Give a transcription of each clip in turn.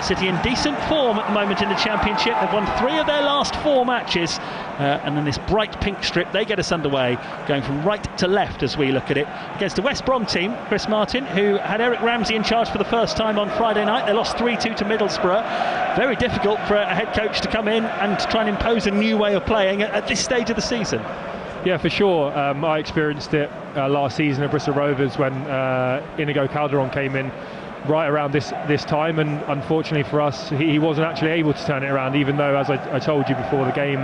City in decent form at the moment in the Championship. They've won 3 of their last 4 matches, and then this bright pink strip, they get us underway, going from right to left as we look at it, against a West Brom team, Chris Martin, who had Eric Ramsey in charge for the first time on Friday night. They lost 3-2 to Middlesbrough. Very difficult for a head coach to come in and try and impose a new way of playing at this stage of the season. Yeah, for sure. I experienced it last season at Bristol Rovers when Inigo Calderon came in right around this time, and unfortunately for us, he wasn't actually able to turn it around, even though, as I told you before the game,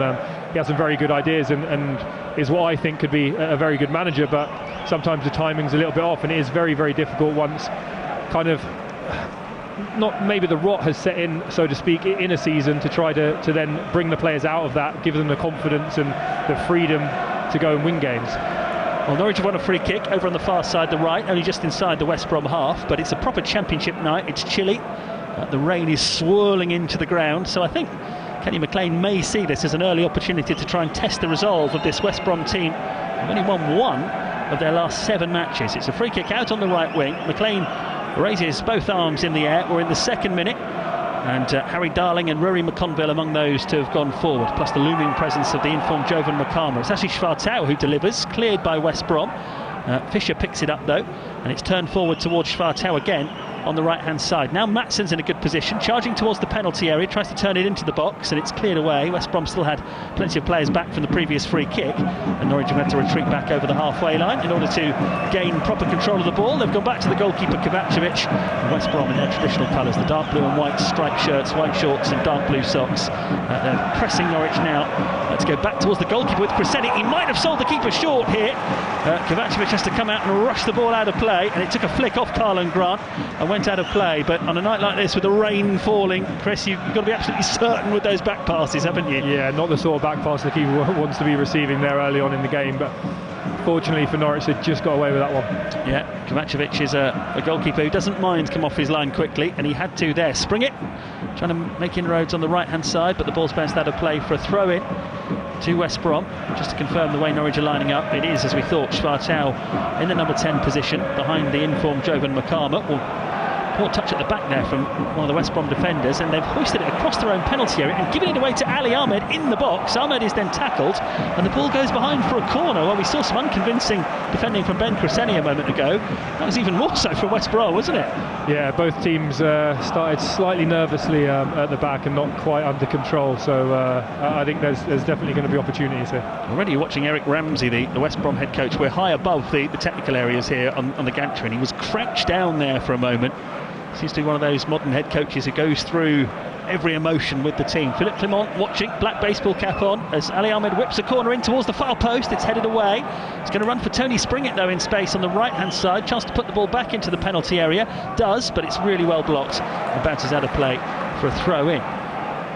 he has some very good ideas and is what I think could be a very good manager, but sometimes the timing's a little bit off, and it is very, very difficult once kind of not maybe the rot has set in, so to speak, in a season, to try to then bring the players out of that, give them the confidence and the freedom to go and win games. Well, Norwich have won a free kick over on the far side, the right, only just inside the West Brom half, but it's a proper Championship night. It's chilly, the rain is swirling into the ground, so I think Kenny McLean may see this as an early opportunity to try and test the resolve of this West Brom team. They've only won 1 of their last 7 matches. It's a free kick out on the right wing. McLean raises both arms in the air. We're in the 2nd minute, and Harry Darling and Rory McConville among those to have gone forward, plus the looming presence of the informed Jovan Makama. It's actually Schwartau who delivers, cleared by West Brom. Fisher picks it up though, and it's turned forward towards Schwartau again on the right hand side. Now Matsson's in a good position, charging towards the penalty area, tries to turn it into the box, and it's cleared away. West Brom still had plenty of players back from the previous free kick, and Norwich have had to retreat back over the halfway line in order to gain proper control of the ball. They've gone back to the goalkeeper Kovacevic, and West Brom in their traditional colours, the dark blue and white striped shirts, white shorts and dark blue socks. They're pressing Norwich now. Let's go back towards the goalkeeper with Crescenti. He might have sold the keeper short here. Kovacevic has to come out and rush the ball out of play, and it took a flick off Carlon Grant and went out of play. But on a night like this with the rain falling, Chris, you've got to be absolutely certain with those back passes, haven't you? Yeah, not the sort of back pass the keeper wants to be receiving there early on in the game, but fortunately for Norwich, they just got away with that one. Yeah, Kovacevic is a goalkeeper who doesn't mind come off his line quickly, and he had to there. Spring it, trying to make inroads on the right hand side, but the ball's bounced out of play for a throw in to West Brom. Just to confirm the way Norwich are lining up, it is, as we thought, Schwartau in the number 10 position behind the informed Jovan Makama. Poor touch at the back there from one of the West Brom defenders, and they've hoisted it across their own penalty area and given it away to Ali Ahmed in the box. Ahmed is then tackled, and the ball goes behind for a corner. Well, we saw some unconvincing defending from Ben Crescenti a moment ago. That was even more so from West Brom, wasn't it? Yeah, both teams started slightly nervously at the back and not quite under control, so I think there's definitely going to be opportunities here. Already watching Eric Ramsey, the West Brom head coach. We're high above the technical areas here on the gantry, and he was crouched down there for a moment. Seems to be one of those modern head coaches who goes through every emotion with the team. Philippe Clement watching, black baseball cap on, as Ali Ahmed whips a corner in towards the far post. It's headed away. It's going to run for Tony Springett though in space on the right hand side. Chance to put the ball back into the penalty area. Does, but it's really well blocked and bounces out of play for a throw in.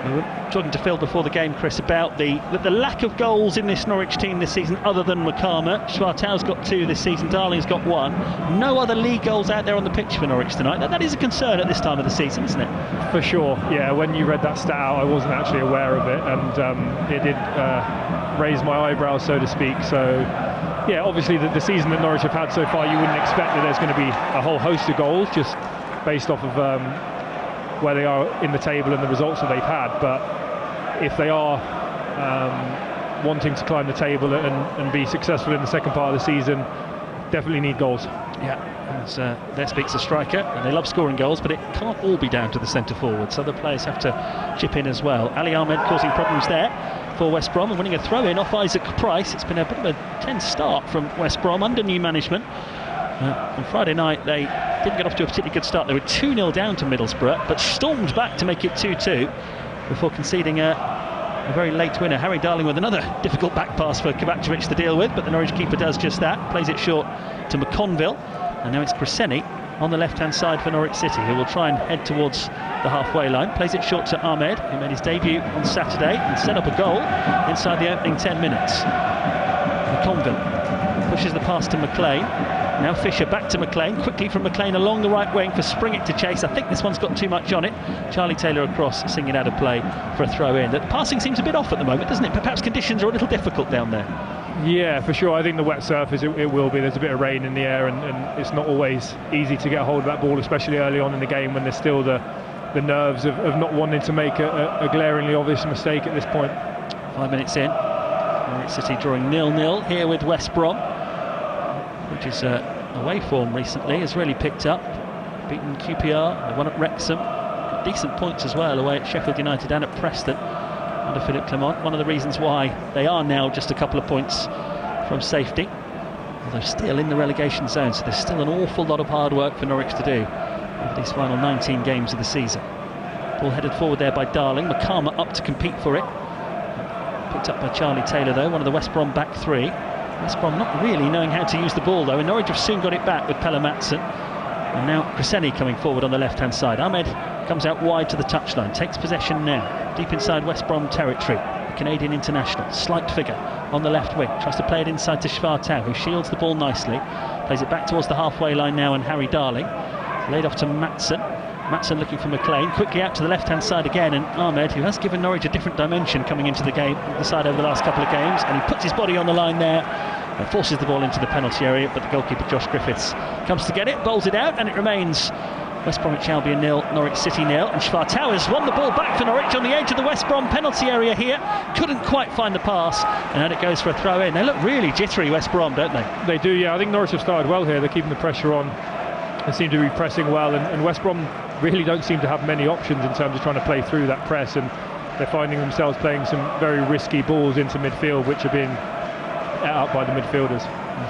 We were talking to Phil before the game, Chris, about the lack of goals in this Norwich team this season other than Makama. Schwartau's got 2 this season, Darling's got 1. No other league goals out there on the pitch for Norwich tonight. That is a concern at this time of the season, isn't it? For sure, yeah. When you read that stat out, I wasn't actually aware of it, and it did raise my eyebrows, so to speak. So yeah, obviously the season that Norwich have had so far, you wouldn't expect that there's going to be a whole host of goals just based off of where they are in the table and the results that they've had, but if they are wanting to climb the table and be successful in the second part of the season, definitely need goals. Yeah, there speaks a striker, and they love scoring goals, but it can't all be down to the centre forwards. Other players have to chip in as well. Ali Ahmed causing problems there for West Brom and winning a throw in off Isaac Price. It's been a bit of a tense start from West Brom under new management. On Friday night they didn't get off to a particularly good start. They were 2-0 down to Middlesbrough, but stormed back to make it 2-2 before conceding a very late winner. Harry Darling with another difficult back pass for Kovacevic to deal with, but the Norwich keeper does just that, plays it short to McConville, and now it's Crescenti on the left hand side for Norwich City, who will try and head towards the halfway line. Plays it short to Ahmed, who made his debut on Saturday and set up a goal inside the opening 10 minutes. McConville pushes the pass to McLean. Now Fisher back to McLean, quickly from McLean along the right wing for Springett to chase. I think this one's got too much on it. Charlie Taylor across, singing out of play for a throw in. The passing seems a bit off at the moment, doesn't it? Perhaps conditions are a little difficult down there. Yeah, for sure. I think the wet surface, it will be. There's a bit of rain in the air, and it's not always easy to get a hold of that ball, especially early on in the game when there's still the the nerves of not wanting to make a glaringly obvious mistake at this point. 5 minutes in, Norwich City drawing 0-0 here with West Brom, which is away form recently, has really picked up. Beaten QPR, they won at Wrexham, got decent points as well away at Sheffield United and at Preston under Philippe Clement. One of the reasons why they are now just a couple of points from safety, although still in the relegation zone, so there's still an awful lot of hard work for Norwich to do over these final 19 games of the season. Ball headed forward there by Darling, McCarmer up to compete for it. Picked up by Charlie Taylor though, one of the West Brom back three. West Brom not really knowing how to use the ball though, and Norwich have soon got it back with Pelle Madsen. And now Cresswell coming forward on the left-hand side. Ahmed comes out wide to the touchline, takes possession now, deep inside West Brom territory. The Canadian international, slight figure on the left wing, tries to play it inside to Schwartau, who shields the ball nicely, plays it back towards the halfway line now, and Harry Darling, laid off to Madsen. Madsen looking for McLean, quickly out to the left-hand side again, and Ahmed, who has given Norwich a different dimension coming into the game, the side over the last couple of games, and he puts his body on the line there and forces the ball into the penalty area, but the goalkeeper Josh Griffiths comes to get it, bowls it out, and it remains West Bromwich Albion 0, Norwich City 0, and Schwartau has won the ball back for Norwich on the edge of the West Brom penalty area here. Couldn't quite find the pass, and out it goes for a throw in. They look really jittery, West Brom, don't they? They do, yeah. I think Norwich have started well here. They're keeping the pressure on. They seem to be pressing well, and West Brom really don't seem to have many options in terms of trying to play through that press, and they're finding themselves playing some very risky balls into midfield, which are being ate up by the midfielders.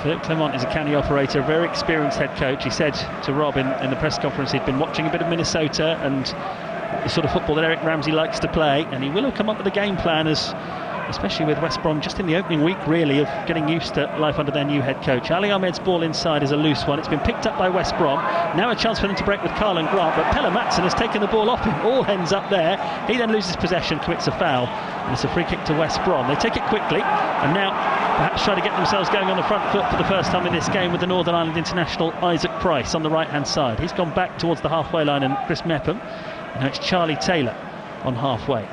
Philippe Clement is a canny operator, a very experienced head coach. He said to Rob in the press conference he'd been watching a bit of Minnesota and the sort of football that Eric Ramsey likes to play, and he will have come up with a game plan, especially with West Brom just in the opening week really of getting used to life under their new head coach. Ali Ahmed's ball inside is a loose one. It's been picked up by West Brom. Now a chance for them to break with Karlan Grant, but Pelle Madsen has taken the ball off him. All ends up there. He then loses possession, commits a foul, and it's a free kick to West Brom. They take it quickly and now perhaps try to get themselves going on the front foot for the first time in this game with the Northern Ireland international Isaac Price on the right hand side. He's gone back towards the halfway line and Chris Mepham, and now it's Charlie Taylor on halfway.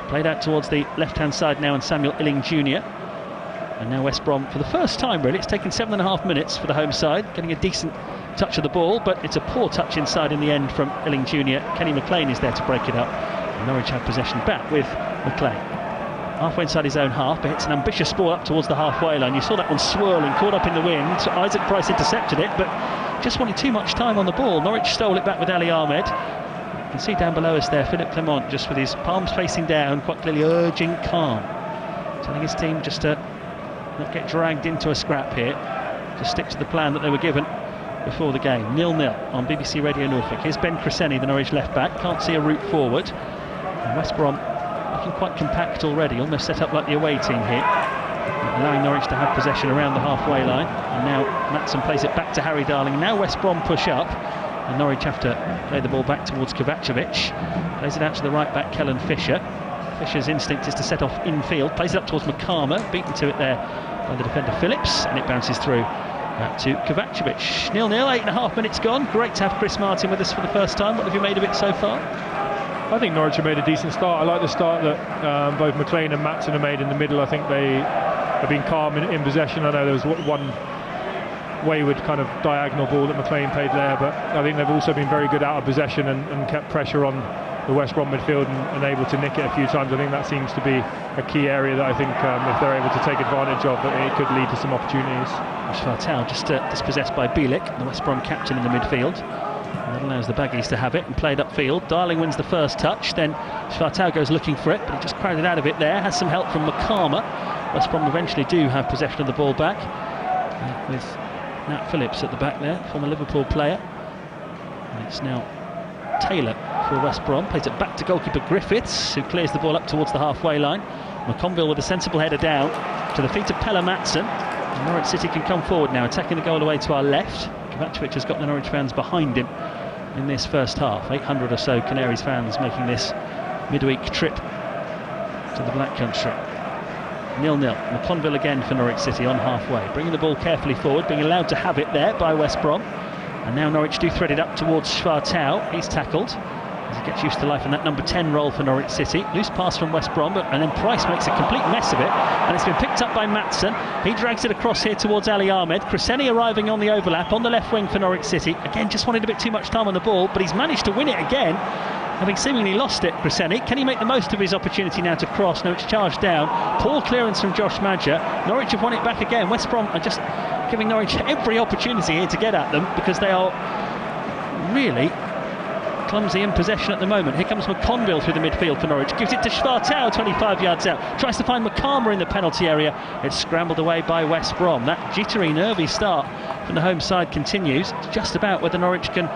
Played out towards the left-hand side now, and Samuel Illing Jr. And now West Brom, for the first time really, it's taken 7.5 minutes for the home side, getting a decent touch of the ball, but it's a poor touch inside in the end from Illing Jr. Kenny McLean is there to break it up, and Norwich have possession back with McLean. Halfway inside his own half, but hits an ambitious ball up towards the halfway line. You saw that one swirling, caught up in the wind. So Isaac Price intercepted it, but just wanted too much time on the ball. Norwich stole it back with Ali Ahmed. You can see down below us there Philippe Clement just with his palms facing down, quite clearly urging calm, telling his team just to not get dragged into a scrap here, to stick to the plan that they were given before the game. 0-0 on BBC Radio Norfolk. Here's Ben Cresswell, the Norwich left back, can't see a route forward, and West Brom looking quite compact already, almost set up like the away team here, allowing Norwich to have possession around the halfway line. And now Madsen plays it back to Harry Darling. Now West Brom push up, and Norwich have to play the ball back towards Kovacevic. Plays it out to the right back, Kellen Fisher. Fisher's instinct is to set off infield, plays it up towards McCarmer, beaten to it there by the defender Phillips, and it bounces through to Kovacevic. 0-0, 8.5 minutes gone. Great to have Chris Martin with us for the first time. What have you made of it so far? I think Norwich have made a decent start. I like the start that both McLean and Madsen have made in the middle. I think they have been calm in possession. I know there was one wayward kind of diagonal ball that McLean played there, but I think they've also been very good out of possession and kept pressure on the West Brom midfield and able to nick it a few times. I think that seems to be a key area that I think if they're able to take advantage of, it could lead to some opportunities. Schwartau just dispossessed by Bielik, the West Brom captain in the midfield. And that allows the Baggies to have it and play it upfield. Darling wins the first touch, then Schwartau goes looking for it, but he just crowded out of it there. Has some help from McCarmer. West Brom eventually do have possession of the ball back, with Nat Phillips at the back there, former Liverpool player. And it's now Taylor for West Brom, plays it back to goalkeeper Griffiths, who clears the ball up towards the halfway line. McConville with a sensible header down to the feet of Pelle Madsen. And Norwich City can come forward now, attacking the goal away to our left. Kovacevic has got the Norwich fans behind him in this first half. 800 or so Canaries fans making this midweek trip to the Black Country. 0-0. McConville again for Norwich City on halfway, bringing the ball carefully forward, being allowed to have it there by West Brom. And now Norwich do thread it up towards Schwartau. He's tackled. as he gets used to life in that number 10 role for Norwich City. Loose pass from West Brom, and then Price makes a complete mess of it, and it's been picked up by Maatsen. He drags it across here towards Ali Ahmed. Crescenny arriving on the overlap on the left wing for Norwich City. Again, just wanted a bit too much time on the ball, but he's managed to win it again, having seemingly lost it. Crescenny, can he make the most of his opportunity now to cross? No, it's charged down. Poor clearance from Josh Madger. Norwich have won it back again. West Brom are just giving Norwich every opportunity here to get at them, because they are really clumsy in possession at the moment. Here comes McConville through the midfield for Norwich, gives it to Schwartau 25 yards out, tries to find McCarmer in the penalty area. It's scrambled away by West Brom. That jittery, nervy start from the home side continues. It's just about whether Norwich can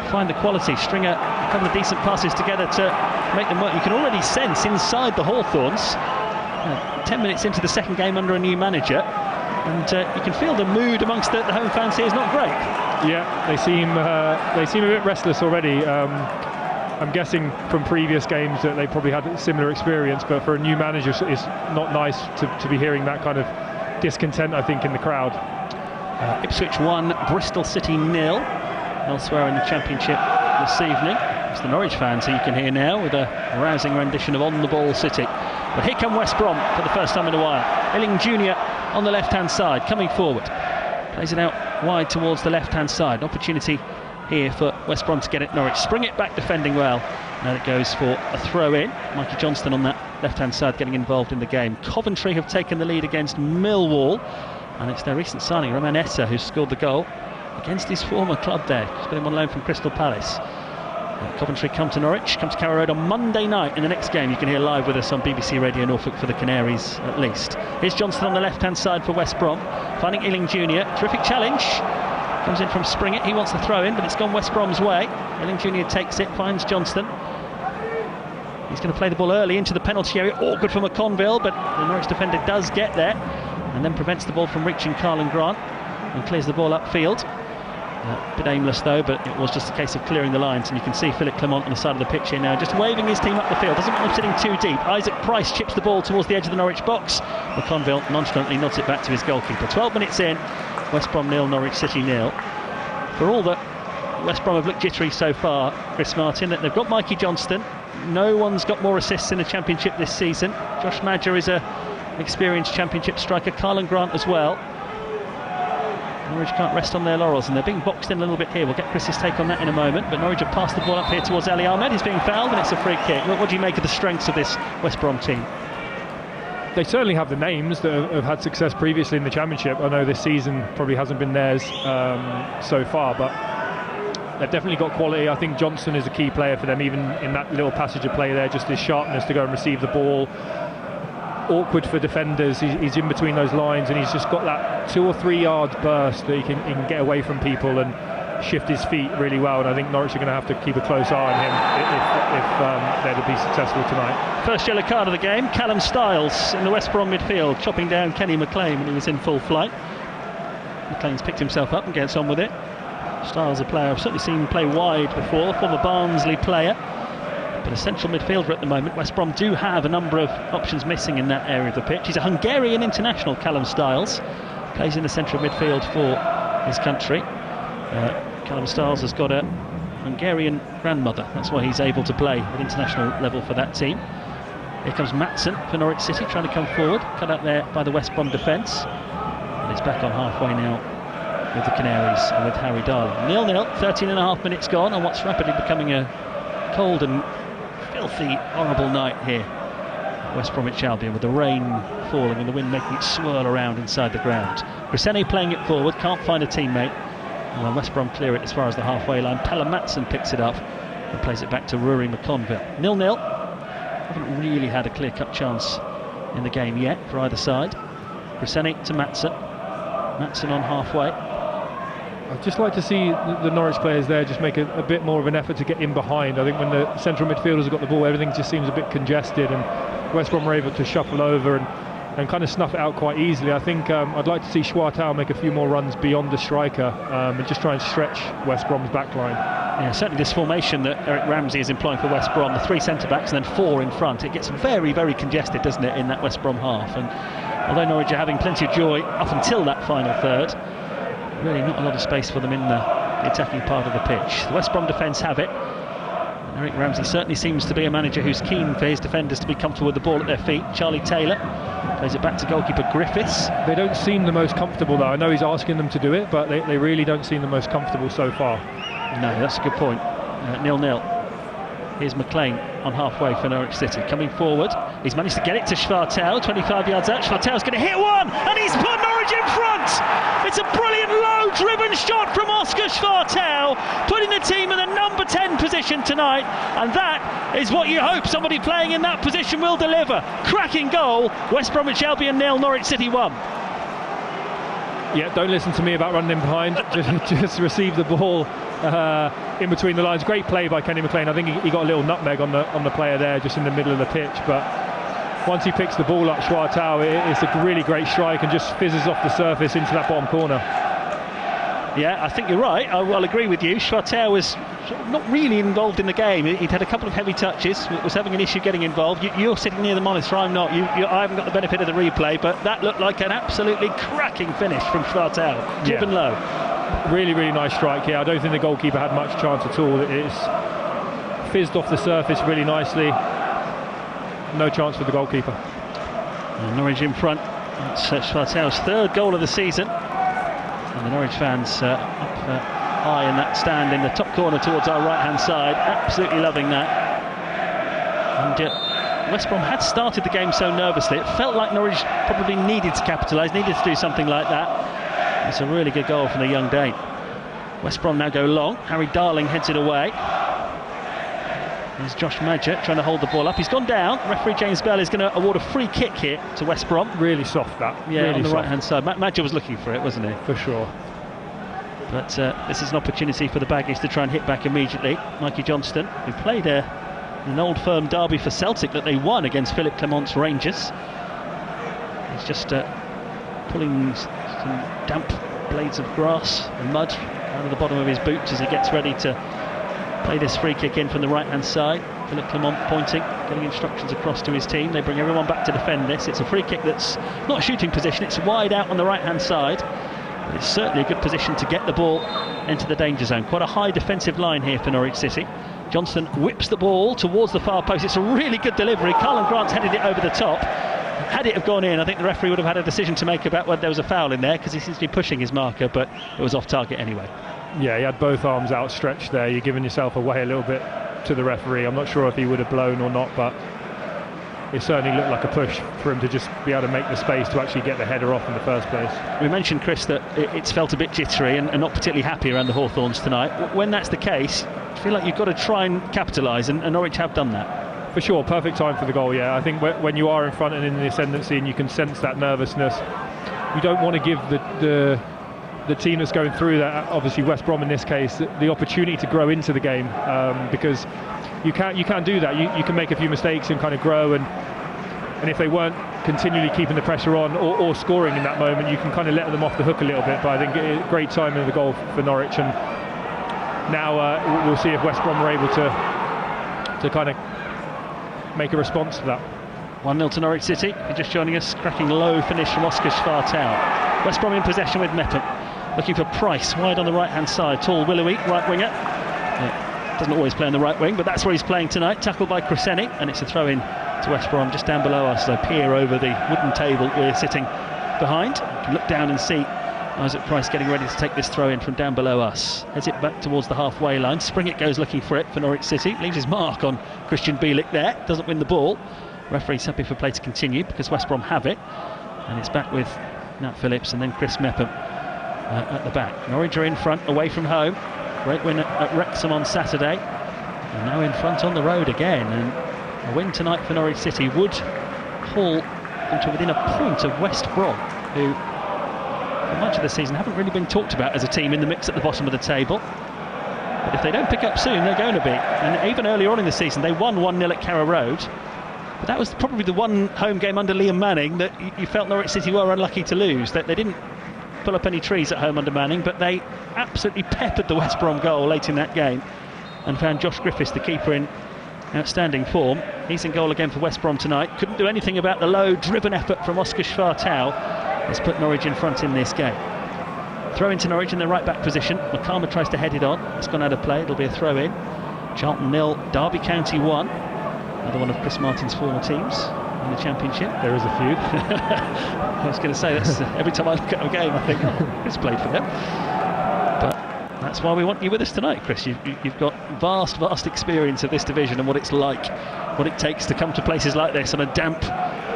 find the quality, string a couple of decent passes together to make them work. You can already sense inside the Hawthorns, 10 minutes into the second game under a new manager, and you can feel the mood amongst the home fans here is not great. Yeah, they seem a bit restless already. I'm guessing from previous games that they probably had a similar experience, but for a new manager it's not nice to be hearing that kind of discontent, I think, in the crowd. Ipswich 1, Bristol City 0 elsewhere in the Championship this evening. It's the Norwich fans who you can hear now with a rousing rendition of On the Ball City. But here come West Brom for the first time in a while. Illing Jr. on the left hand side, coming forward, plays it out wide towards the left hand side. Opportunity here for West Brom to get it. Norwich spring it back, defending well. Now it goes for a throw in. Mikey Johnston on that left hand side getting involved in the game. Coventry have taken the lead against Millwall, and it's their recent signing Roman Essa who's scored the goal against his former club there. He's got him on loan from Crystal Palace. Coventry come to Norwich, come to Carrow Road on Monday night. In the next game you can hear live with us on BBC Radio Norfolk for the Canaries at least. Here's Johnston on the left hand side for West Brom, finding Illing Jr. Terrific challenge, comes in from Springett. He wants the throw in, but it's gone West Brom's way. Illing Jr. takes it, finds Johnston. He's going to play the ball early into the penalty area. Awkward for McConville, but the Norwich defender does get there and then prevents the ball from reaching Carlin Grant and clears the ball upfield. A bit aimless though, but it was just a case of clearing the lines, and you can see Philip Clement on the side of the pitch here now, just waving his team up the field. Doesn't want them sitting too deep. Isaac Price chips the ball towards the edge of the Norwich box. McConville nonchalantly nods it back to his goalkeeper. 12 minutes in, West Brom 0, Norwich City 0. For all that West Brom have looked jittery so far, Chris Martin, that they've got Mikey Johnston. No one's got more assists in the Championship this season. Josh Madger is an experienced Championship striker. Carlin Grant as well. Norwich can't rest on their laurels, and they're being boxed in a little bit here. We'll get Chris's take on that in a moment, but Norwich have passed the ball up here towards Ali Ahmed. He's being fouled, and it's a free kick. What do you make of the strengths of this West Brom team? They certainly have the names that have had success previously in the Championship. I know this season probably hasn't been theirs so far, but they've definitely got quality. I think Johnson is a key player for them, even in that little passage of play there, just his sharpness to go and receive the ball. Awkward for defenders, he's in between those lines, and he's just got that 2 or 3 yard burst that he can get away from people and shift his feet really well. And I think Norwich are going to have to keep a close eye on him if they're to be successful tonight. First yellow card of the game, Callum Styles in the West Brom midfield, chopping down Kenny McLean when he was in full flight. McLean's picked himself up and gets on with it. Styles, a player I've certainly seen play wide before, former Barnsley player, but a central midfielder at the moment. West Brom do have a number of options missing in that area of the pitch. He's a Hungarian international, Callum Styles, plays in the central midfield for his country. Callum Styles has got a Hungarian grandmother, that's why he's able to play at international level for that team. Here comes Maatsen for Norwich City, trying to come forward, cut out there by the West Brom defence, and he's back on halfway now with the Canaries and with Harry Darling. 0-0, 13.5 minutes gone on what's rapidly becoming a cold and filthy, horrible night here at West Bromwich Albion, with the rain falling and the wind making it swirl around inside the ground. Crescenny playing it forward, can't find a teammate, and when West Brom clear it as far as the halfway line, Pelle Maatsen picks it up and plays it back to Rory McConville. 0-0. Haven't really had a clear-cut chance in the game yet for either side. Crescenny to Maatsen. Maatsen on halfway. I'd just like to see the Norwich players there just make a bit more of an effort to get in behind. I think when the central midfielders have got the ball, everything just seems a bit congested, and West Brom were able to shuffle over and kind of snuff it out quite easily. I think I'd like to see Schwartau make a few more runs beyond the striker and just try and stretch West Brom's back line. Yeah, certainly this formation that Eric Ramsey is employing for West Brom, the 3 centre-backs and then 4 in front, it gets very, very congested, doesn't it, in that West Brom half. And although Norwich are having plenty of joy up until that final third, really not a lot of space for them in the attacking part of the pitch. The West Brom defence have it. Eric Ramsey certainly seems to be a manager who's keen for his defenders to be comfortable with the ball at their feet. Charlie Taylor plays it back to goalkeeper Griffiths. They don't seem the most comfortable though. I know he's asking them to do it, but they really don't seem the most comfortable so far. No, that's a good point. 0-0. Here's McLean on halfway for Norwich City. Coming forward, he's managed to get it to Schwartau, 25 yards out. Schwartau's going to hit one, and he's put Norwich in front! It's a brilliant low-driven shot from Oscar Schwartau, putting the team in the number 10 position tonight, and that is what you hope somebody playing in that position will deliver. Cracking goal, West Bromwich Albion 0, Norwich City 1. Yeah, don't listen to me about running in behind. just receive the ball in between the lines. Great play by Kenny McLean. I think he got a little nutmeg on the player there, just in the middle of the pitch. But once he picks the ball up, Schwartau, it's a really great strike and just fizzes off the surface into that bottom corner. Yeah, I think you're right. I'll agree with you. Schwartau was not really involved in the game. He'd had a couple of heavy touches, was having an issue getting involved. You're sitting near the monitor, I'm not. I haven't got the benefit of the replay, but that looked like an absolutely cracking finish from Schwartau. Driven low. Really, really nice strike here. I don't think the goalkeeper had much chance at all. It's fizzed off the surface really nicely. No chance for the goalkeeper. And Norwich in front. That's Schwartau's third goal of the season. And the Norwich fans up high in that stand in the top corner towards our right-hand side, absolutely loving that. And West Brom had started the game so nervously, it felt like Norwich probably needed to capitalise, needed to do something like that. It's a really good goal from the young Dane. West Brom now go long. Harry Darling heads it away. There's Josh Madger trying to hold the ball up. He's gone down. Referee James Bell is going to award a free kick here to West Brom. Really soft that. Yeah, really on the soft. right-hand side. Madger was looking for it, wasn't he? For sure. But this is an opportunity for the Baggies to try and hit back immediately. Mikey Johnston, who played an old firm derby for Celtic that they won against Philip Clement's Rangers. He's just pulling some damp blades of grass and mud out of the bottom of his boots as he gets ready to play this free kick in from the right-hand side. Philip Clement pointing, getting instructions across to his team. They bring everyone back to defend this. It's a free kick that's not a shooting position, it's wide out on the right-hand side. But it's certainly a good position to get the ball into the danger zone. Quite a high defensive line here for Norwich City. Johnston whips the ball towards the far post. It's a really good delivery. Carlin Grant's headed it over the top. Had it have gone in, I think the referee would have had a decision to make about whether there was a foul in there, because he seems to be pushing his marker, but it was off target anyway. Yeah, he had both arms outstretched there. You're giving yourself away a little bit to the referee. I'm not sure if he would have blown or not, but it certainly looked like a push for him to just be able to make the space to actually get the header off in the first place. We mentioned, Chris, that it's felt a bit jittery and not particularly happy around the Hawthorns tonight. When that's the case, I feel like you've got to try and capitalise, and Norwich have done that. For sure, perfect time for the goal, yeah. I think when you are in front and in the ascendancy and you can sense that nervousness, you don't want to give the team that's going through that, obviously West Brom in this case, the opportunity to grow into the game, because you can't do that. You can make a few mistakes and kind of grow, and if they weren't continually keeping the pressure on or scoring in that moment, you can kind of let them off the hook a little bit. But I think great timing of the goal for Norwich, and now we'll see if West Brom are able to kind of make a response to that. 1-0 to Norwich City. If you're just joining us, cracking low finish from Oscar Schwartau. West Brom in possession with Mepham. Looking for Price, wide on the right-hand side. Tall, willowy, right winger. Doesn't always play on the right wing, but that's where he's playing tonight. Tackled by Cresceni, and it's a throw-in to West Brom just down below us. So peer over the wooden table we're sitting behind. You can look down and see Isaac Price getting ready to take this throw-in from down below us. Heads it back towards the halfway line. Springett goes looking for it for Norwich City. Leaves his mark on Christian Bielik there. Doesn't win the ball. Referee's happy for play to continue because West Brom have it. And it's back with Nat Phillips and then Chris Mepham at the back. Norwich are in front, away from home. Great win at Wrexham on Saturday. And now in front on the road again. And a win tonight for Norwich City would pull them to within a point of West Brom, who for much of the season haven't really been talked about as a team in the mix at the bottom of the table. But if they don't pick up soon, they're going to be. And even earlier on in the season, they won 1-0 at Carrow Road. But that was probably the one home game under Liam Manning that you felt Norwich City were unlucky to lose. That they didn't pull up any trees at home under Manning, but they absolutely peppered the West Brom goal late in that game and found Josh Griffiths, the keeper, in outstanding form. He's in goal again for West Brom tonight. Couldn't do anything about the low driven effort from Oscar Schwartau. Has put Norwich in front in this game. Throw into Norwich in the right back position. McCarmer tries to head it on. It's gone out of play. It'll be a throw in. Charlton 0, Derby County 1. Another one of Chris Martin's former teams in the Championship. There is a feud. I was going to say, that's every time I look at a game I think, oh, Chris played for them. But that's why we want you with us tonight, Chris. You've got vast experience of this division and what it's like, what it takes to come to places like this on a damp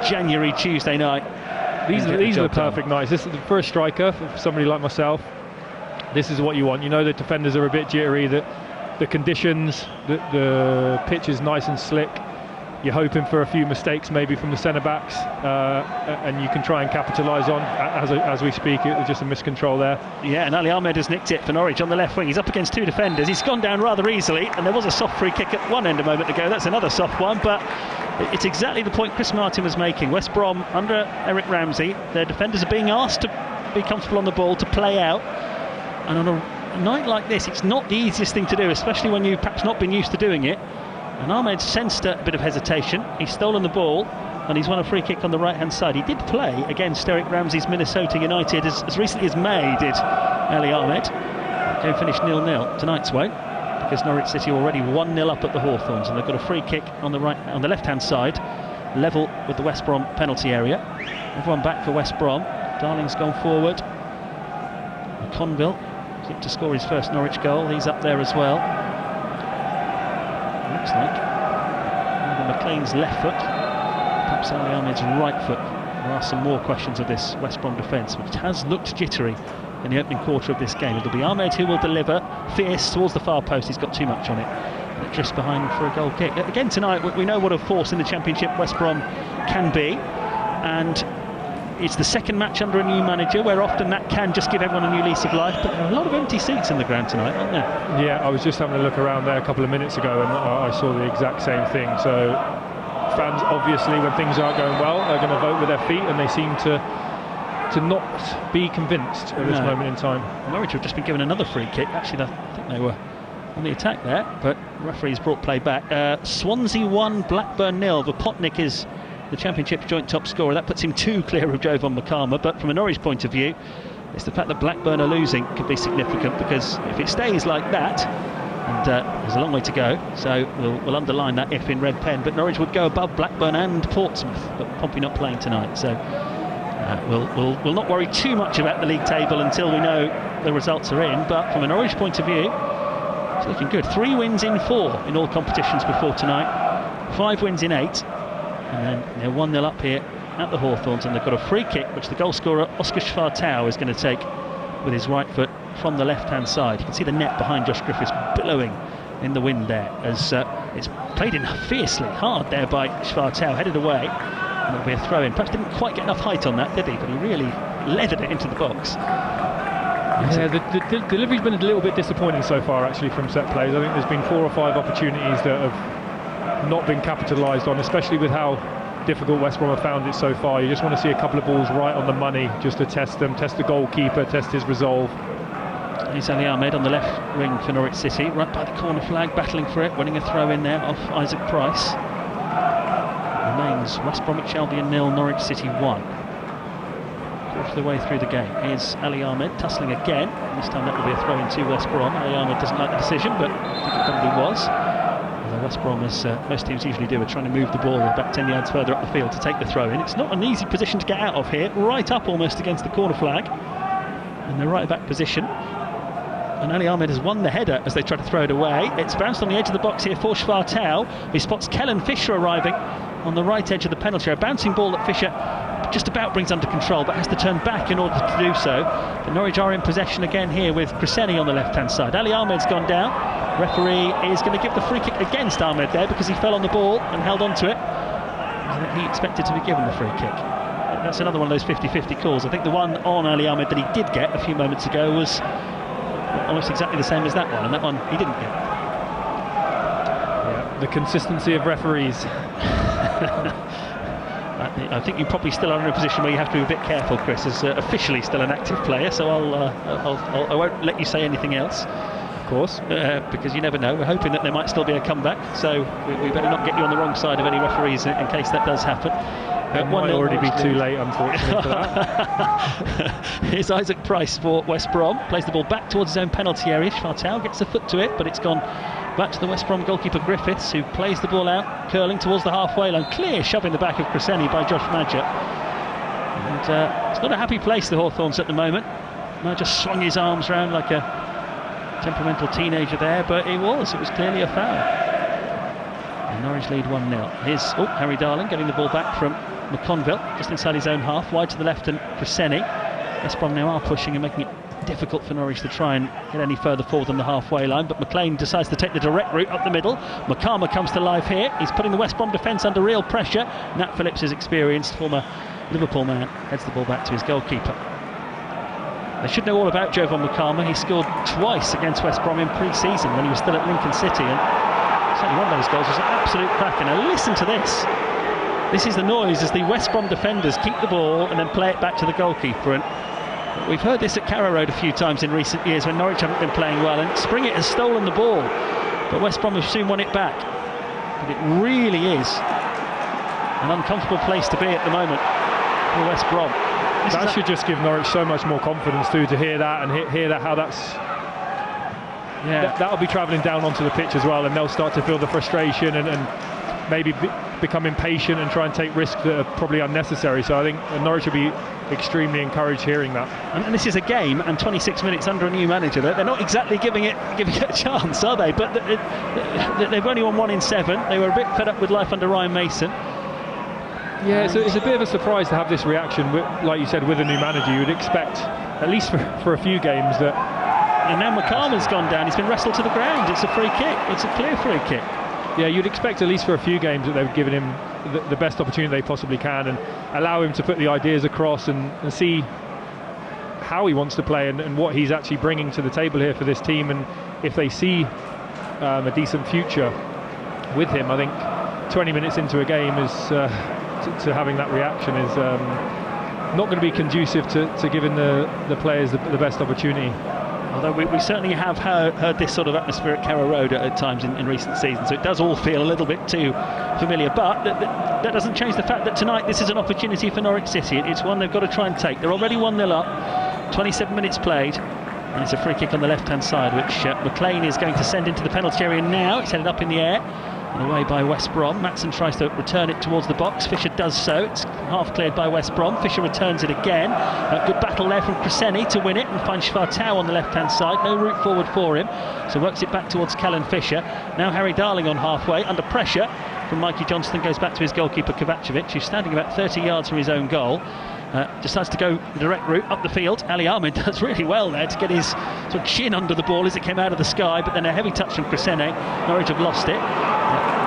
January Tuesday night. These are the perfect nights. This is the first striker for somebody like myself. This is what you want. You know the defenders are a bit jittery, that the conditions, the pitch is nice and slick. You're hoping for a few mistakes maybe from the centre-backs, and you can try and capitalise on, as we speak, it was just a miscontrol there. Yeah, and Ali Ahmed has nicked it for Norwich on the left wing. He's up against two defenders. He's gone down rather easily, and there was a soft free kick at one end a moment ago. That's another soft one, but it's exactly the point Chris Martin was making. West Brom, under Eric Ramsey, their defenders are being asked to be comfortable on the ball, to play out, and on a night like this, it's not the easiest thing to do, especially when you've perhaps not been used to doing it. And Ahmed sensed a bit of hesitation. He's stolen the ball and he's won a free kick on the right hand side. He did play against Eric Ramsey's Minnesota United as recently as May, did Ali Ahmed. Game finished 0-0. Tonight's won't, because Norwich City already 1-0 up at the Hawthorns, and they've got a free kick on the left hand side, level with the West Brom penalty area. Everyone back for West Brom. Darling's gone forward. Conville looked to score his first Norwich goal. He's up there as well. Looks like either McLean's left foot, perhaps Ali Ahmed's right foot. There are some more questions of this West Brom defence, which has looked jittery in the opening quarter of this game. It'll be Ahmed who will deliver, fierce towards the far post. He's got too much on it, and it drifts behind for a goal kick. Again tonight, we know what a force in the Championship West Brom can be, and it's the second match under a new manager, where often that can just give everyone a new lease of life, but there are a lot of empty seats in the ground tonight, aren't there? Yeah, I was just having a look around there a couple of minutes ago, and I saw the exact same thing. So fans, obviously, when things aren't going well, are going to vote with their feet, and they seem to not be convinced at this moment in time. Norwich have just been given another free kick. Actually, I think they were on the attack there, but referees brought play back. Swansea 1, Blackburn 0. Vopotnik is the Championship's joint top scorer. That puts him 2 clear of Jovan Makama, but from a Norwich point of view, it's the fact that Blackburn are losing could be significant, because if it stays like that, and there's a long way to go, so we'll underline that if in red pen, but Norwich would go above Blackburn and Portsmouth, but Pompey not playing tonight, so we'll not worry too much about the league table until we know the results are in. But from a Norwich point of view, it's looking good. 3 wins in 4 in all competitions before tonight, 5 wins in 8. And then they're 1-0 up here at the Hawthorns, and they've got a free kick which the goal scorer Oscar Schwartau is going to take with his right foot from the left hand side. You can see the net behind Josh Griffiths billowing in the wind there, as it's played in fiercely hard there by Schwartau, headed away, and it'll be a throw in. Perhaps didn't quite get enough height on that, did he? But he really leathered it into the box. Yeah, the delivery's been a little bit disappointing so far, actually, from set plays. I think there's been 4 or 5 opportunities that have not been capitalised on, especially with how difficult West Brom have found it so far. You just want to see a couple of balls right on the money, just to test them, test the goalkeeper, test his resolve. Here's Ali Ahmed on the left wing for Norwich City, right by the corner flag, battling for it, winning a throw in there off Isaac Price. Remains West Bromwich Albion 0, Norwich City 1. Quarter of the way through the game. Here's Ali Ahmed tussling again. This time that will be a throw in to West Brom. Ali Ahmed doesn't like the decision, but I think it probably was. West Brom, as most teams usually do, are trying to move the ball about 10 yards further up the field to take the throw in. It's not an easy position to get out of here, right up almost against the corner flag, and the right back position. And Ali Ahmed has won the header as they try to throw it away. It's bounced on the edge of the box here for Schwartau. He spots Kellen Fisher arriving on the right edge of the penalty area. A bouncing ball that Fisher just about brings under control, but has to turn back in order to do so. But Norwich are in possession again here with Cresceni on the left hand side. Ali Ahmed's gone down. Referee is going to give the free kick against Ahmed there, because he fell on the ball and held on to it. He expected to be given the free kick. That's another one of those 50-50 calls. I think the one on Ali Ahmed that he did get a few moments ago was almost exactly the same as that one, and that one he didn't get. Yeah, the consistency of referees. I think you probably still are in a position where you have to be a bit careful, Chris, as officially still an active player, so I won't let you say anything else, of course, because you never know. We're hoping that there might still be a comeback, so we better not get you on the wrong side of any referees in case that does happen. It might already be too late, unfortunately, for that. Here's Isaac Price for West Brom, plays the ball back towards his own penalty area. Schwartau gets a foot to it, but it's gone back to the West Brom goalkeeper Griffiths, who plays the ball out, curling towards the halfway line. Clear shove in the back of Cresceni by Josh Madger. And it's not a happy place, the Hawthorns, at the moment. Madger swung his arms round like a temperamental teenager there, but it was clearly a foul. And Norwich lead 1-0. Here's Harry Darling getting the ball back from McConville, just inside his own half, wide to the left, and Cresceni. West Brom now are pushing and making it difficult for Norwich to try and get any further forward than the halfway line, but McLean decides to take the direct route up the middle. Makama comes to life here. He's putting the West Brom defence under real pressure. Nat Phillips is experienced, former Liverpool man, heads the ball back to his goalkeeper. They should know all about Jovan Makama. He scored twice against West Brom in pre-season when he was still at Lincoln City, and certainly one of those goals was an absolute cracker. Now listen to this. This is the noise as the West Brom defenders keep the ball and then play it back to the goalkeeper. And we've heard this at Carrow Road a few times in recent years when Norwich haven't been playing well, and Springett has stolen the ball, but West Brom have soon won it back. But it really is an uncomfortable place to be at the moment for West Brom. That should just give Norwich so much more confidence too, to hear that and hear that, how that's... Yeah, that'll be travelling down onto the pitch as well, and they'll start to feel the frustration and maybe become impatient and try and take risks that are probably unnecessary. So I think Norwich will be extremely encouraged hearing that. And this is a game and 26 minutes under a new manager. They're not exactly giving it a chance, are they? But they've only won 1 in 7. They were a bit fed up with life under Ryan Mason. Yeah, it's a bit of a surprise to have this reaction, like you said, with a new manager. You would expect, at least for a few games, that... And now Makama's gone down. He's been wrestled to the ground. It's a free kick. It's a clear free kick. Yeah, you'd expect at least for a few games that they've given him the best opportunity they possibly can and allow him to put the ideas across and see how he wants to play and what he's actually bringing to the table here for this team. And if they see a decent future with him, I think 20 minutes into a game is to having that reaction is not going to be conducive to giving the players the best opportunity. Although we certainly have heard this sort of atmosphere at Carrow Road at times in recent seasons, so it does all feel a little bit too familiar. But that doesn't change the fact that tonight this is an opportunity for Norwich City. It's one they've got to try and take. They're already 1-0 up, 27 minutes played, and it's a free kick on the left-hand side, which McLean is going to send into the penalty area now. It's headed up in the air and away by West Brom. Matson tries to return it towards the box. Fisher does so. It's half cleared by West Brom. Fisher returns it again. Good battle there from Cresceni to win it and find Schwartau on the left-hand side. No route forward for him, so works it back towards Callan Fisher. Now Harry Darling on halfway, under pressure from Mikey Johnston, goes back to his goalkeeper Kovacevic, who's standing about 30 yards from his own goal. Decides to go the direct route up the field. Ali Ahmed does really well there to get his sort of chin under the ball as it came out of the sky, but then a heavy touch from Cresceni. Norwich have lost it.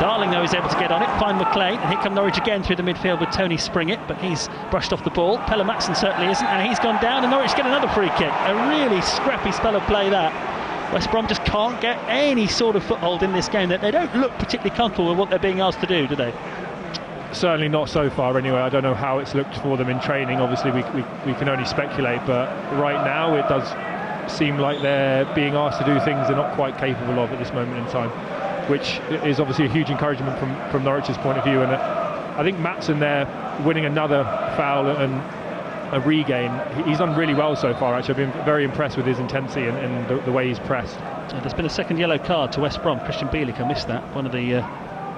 Darling, though, is able to get on it, find McLean, and here come Norwich again through the midfield with Tony Springett, but he's brushed off the ball. Pelle Matson certainly isn't, and he's gone down, and Norwich get another free kick. A really scrappy spell of play that. West Brom just can't get any sort of foothold in this game. That they don't look particularly comfortable with what they're being asked to do they? Certainly not so far anyway. I don't know how it's looked for them in training. Obviously we can only speculate, but right now it does seem like they're being asked to do things they're not quite capable of at this moment in time, which is obviously a huge encouragement from Norwich's point of view. And I think Matson there winning another foul and a regain, he's done really well so far actually. I've been very impressed with his intensity and the way he's pressed. There's been a second yellow card to West Brom. Christian Bielik missed that, one of the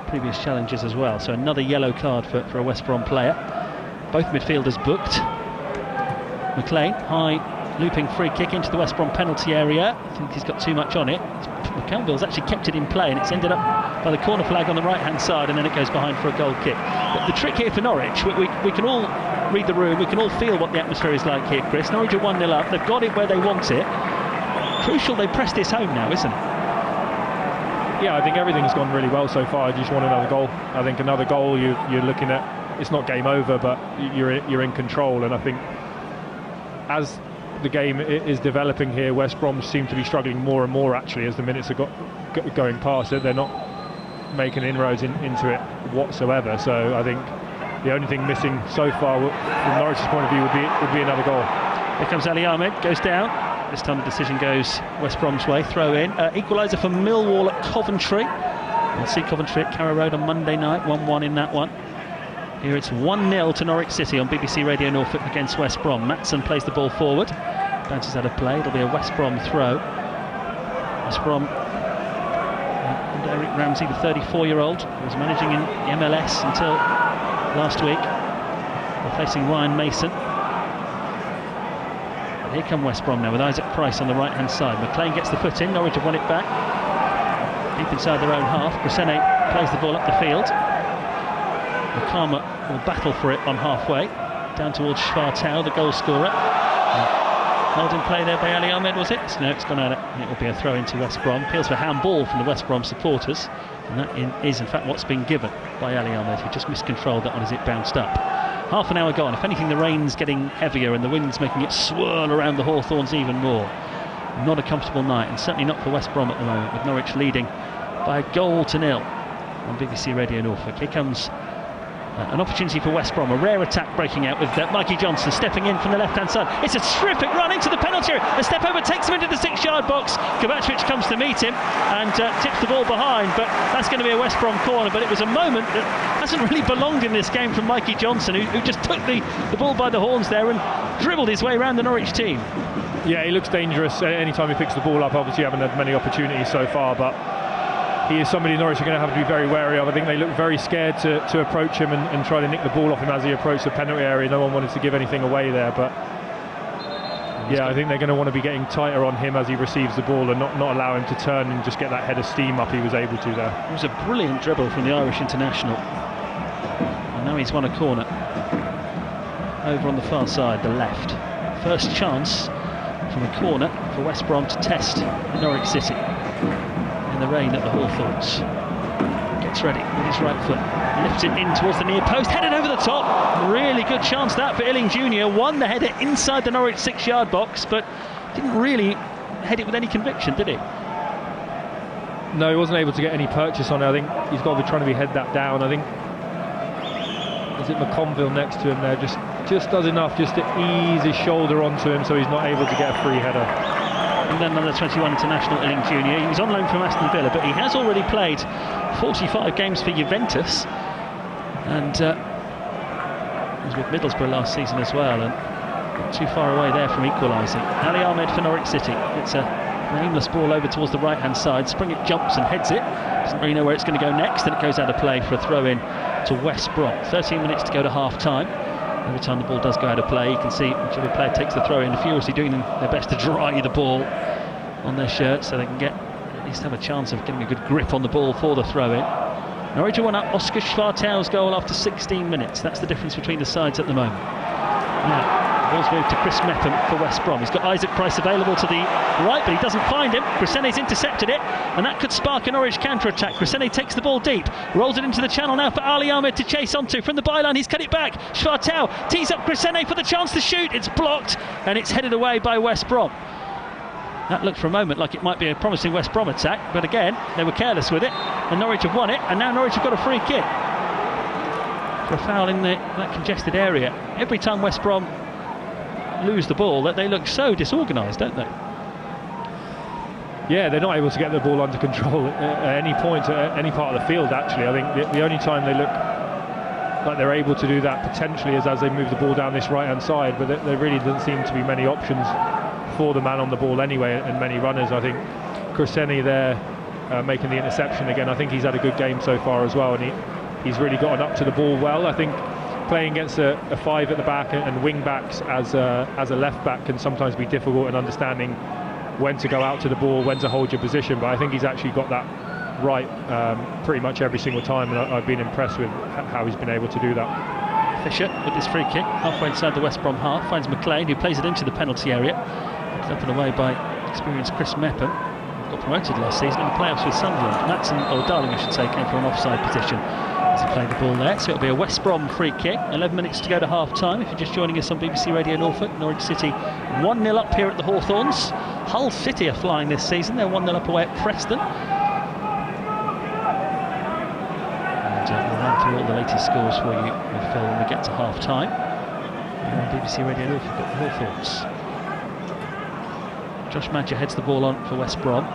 previous challenges as well, so another yellow card for a West Brom player. Both midfielders booked. McLean, high looping free kick into the West Brom penalty area. I think he's got too much on it. McCampbell's actually kept it in play, and it's ended up by the corner flag on the right hand side, and then it goes behind for a goal kick. But the trick here for Norwich, we can all read the room, we can all feel what the atmosphere is like here, Chris. Norwich are 1-0 up, they've got it where they want it. Crucial they press this home now, isn't it? Yeah, I think everything's gone really well so far. I just want another goal. I think another goal, you're looking at, it's not game over, but you're in control. And I think as the game is developing here, West Brom seem to be struggling more and more actually as the minutes are going past it. They're not making inroads into it whatsoever. So I think the only thing missing so far from Norwich's point of view would be another goal. Here comes Ali Ahmed, goes down. This time the decision goes West Brom's way, throw in. Equaliser for Millwall at Coventry. We'll see Coventry at Carrow Road on Monday night, 1-1 in that one. Here it's 1-0 to Norwich City on BBC Radio Norfolk against West Brom. Matson plays the ball forward, bounces out of play. It'll be a West Brom throw. West Brom Eric Ramsey, the 34-year-old, who was managing in the MLS until last week, replacing Ryan Mason. But here come West Brom now with Isaac Price on the right-hand side. McLean gets the foot in, Norwich have won it back. Deep inside their own half, Cresswell plays the ball up the field. Nakama will battle for it on halfway, down towards Schwartau, the goal scorer. Holding play there by Ali Ahmed, was it? No, it's gone out. It will be a throw into West Brom. Appeals for handball from the West Brom supporters, and that is in fact what's been given by Ali Ahmed, who just miscontrolled that one as it bounced up. Half an hour gone. If anything, the rain's getting heavier and the wind's making it swirl around the Hawthorns even more. Not a comfortable night, and certainly not for West Brom at the moment, with Norwich leading by 1-0 on BBC Radio Norfolk. Here comes an opportunity for West Brom, a rare attack breaking out with Mikey Johnson stepping in from the left-hand side. It's a terrific run into the penalty area. A step over takes him into the 6-yard box. Kovacic comes to meet him and tips the ball behind, but that's going to be a West Brom corner. But it was a moment that hasn't really belonged in this game from Mikey Johnson, who just took the ball by the horns there and dribbled his way around the Norwich team. Yeah, he looks dangerous anytime he picks the ball up. Obviously haven't had many opportunities so far, but he is somebody Norwich are going to have to be very wary of. I think they look very scared to approach him and try to nick the ball off him as he approached the penalty area. No one wanted to give anything away there, but yeah, I think they're going to want to be getting tighter on him as he receives the ball and not allow him to turn and just get that head of steam up he was able to there. It was a brilliant dribble from the Irish international, and now he's won a corner over on the far side, the left. First chance from a corner for West Brom to test Norwich City in the rain at the Hawthorns. Gets ready with his right foot, lifts it in towards the near post, headed over the top. Really good chance that for Illing Jr. Won the header inside the Norwich 6-yard box, but didn't really head it with any conviction, did he? No, he wasn't able to get any purchase on it. I think he's got to be trying to head that down. I think, is it McConville next to him there? Just does enough just to ease his shoulder onto him so he's not able to get a free header. And then another 21 international, Illing Jr. He was on loan from Aston Villa, but he has already played 45 games for Juventus, and he was with Middlesbrough last season as well, and not too far away there from equalising. Ali Ahmed for Norwich City. It's a aimless ball over towards the right-hand side. Spring it jumps and heads it. Doesn't really know where it's going to go next, and it goes out of play for a throw-in to West Brom. 13 minutes to go to half-time. Every time the ball does go out of play, you can see whichever player takes the throw in furiously doing their best to dry the ball on their shirt so they can at least have a chance of getting a good grip on the ball for the throw in. Norwich won up Oscar Schwartau's goal after 16 minutes. That's the difference between the sides at the moment. Now, the ball's moved to Chris Mepham for West Brom. He's got Isaac Price available to the right, but he doesn't find him. Cresswell's intercepted it, and that could spark a Norwich counter-attack. Cresswell takes the ball deep, rolls it into the channel now for Ali Ahmed to chase onto. From the byline, he's cut it back. Schwartau tees up Cresswell for the chance to shoot. It's blocked, and it's headed away by West Brom. That looked for a moment like it might be a promising West Brom attack, but again, they were careless with it, and Norwich have won it, and now Norwich have got a free kick for a foul in that congested area. Every time West Brom lose the ball, that they look so disorganised, don't they? Yeah, they're not able to get the ball under control at any point, at any part of the field, actually. I think the only time they look like they're able to do that potentially is as they move the ball down this right-hand side, but there really doesn't seem to be many options for the man on the ball anyway, and many runners. I think Cresswell there making the interception again. I think he's had a good game so far as well, and he's really gotten up to the ball well. I think playing against a five at the back and wing backs as a left back can sometimes be difficult in understanding when to go out to the ball, when to hold your position, but I think he's actually got that right pretty much every single time, and I've been impressed with how he's been able to do that. Fisher with his free kick halfway inside the West Brom half finds McLean, who plays it into the penalty area, picked up and away by experienced Chris Mepham. Got promoted last season in the playoffs with Sunderland. Darling I should say, came from an offside position as he played the ball there, so it'll be a West Brom free kick. 11 minutes to go to half time. If you're just joining us on BBC Radio Norfolk, Norwich City 1-0 up here at the Hawthorns. Hull City are flying this season. They're 1-0 up away at Preston. We'll run through all the latest scores for you with Phil when we get to half time. Here on BBC Radio Norfolk at the Hawthorns. Josh Madger heads the ball on for West Brom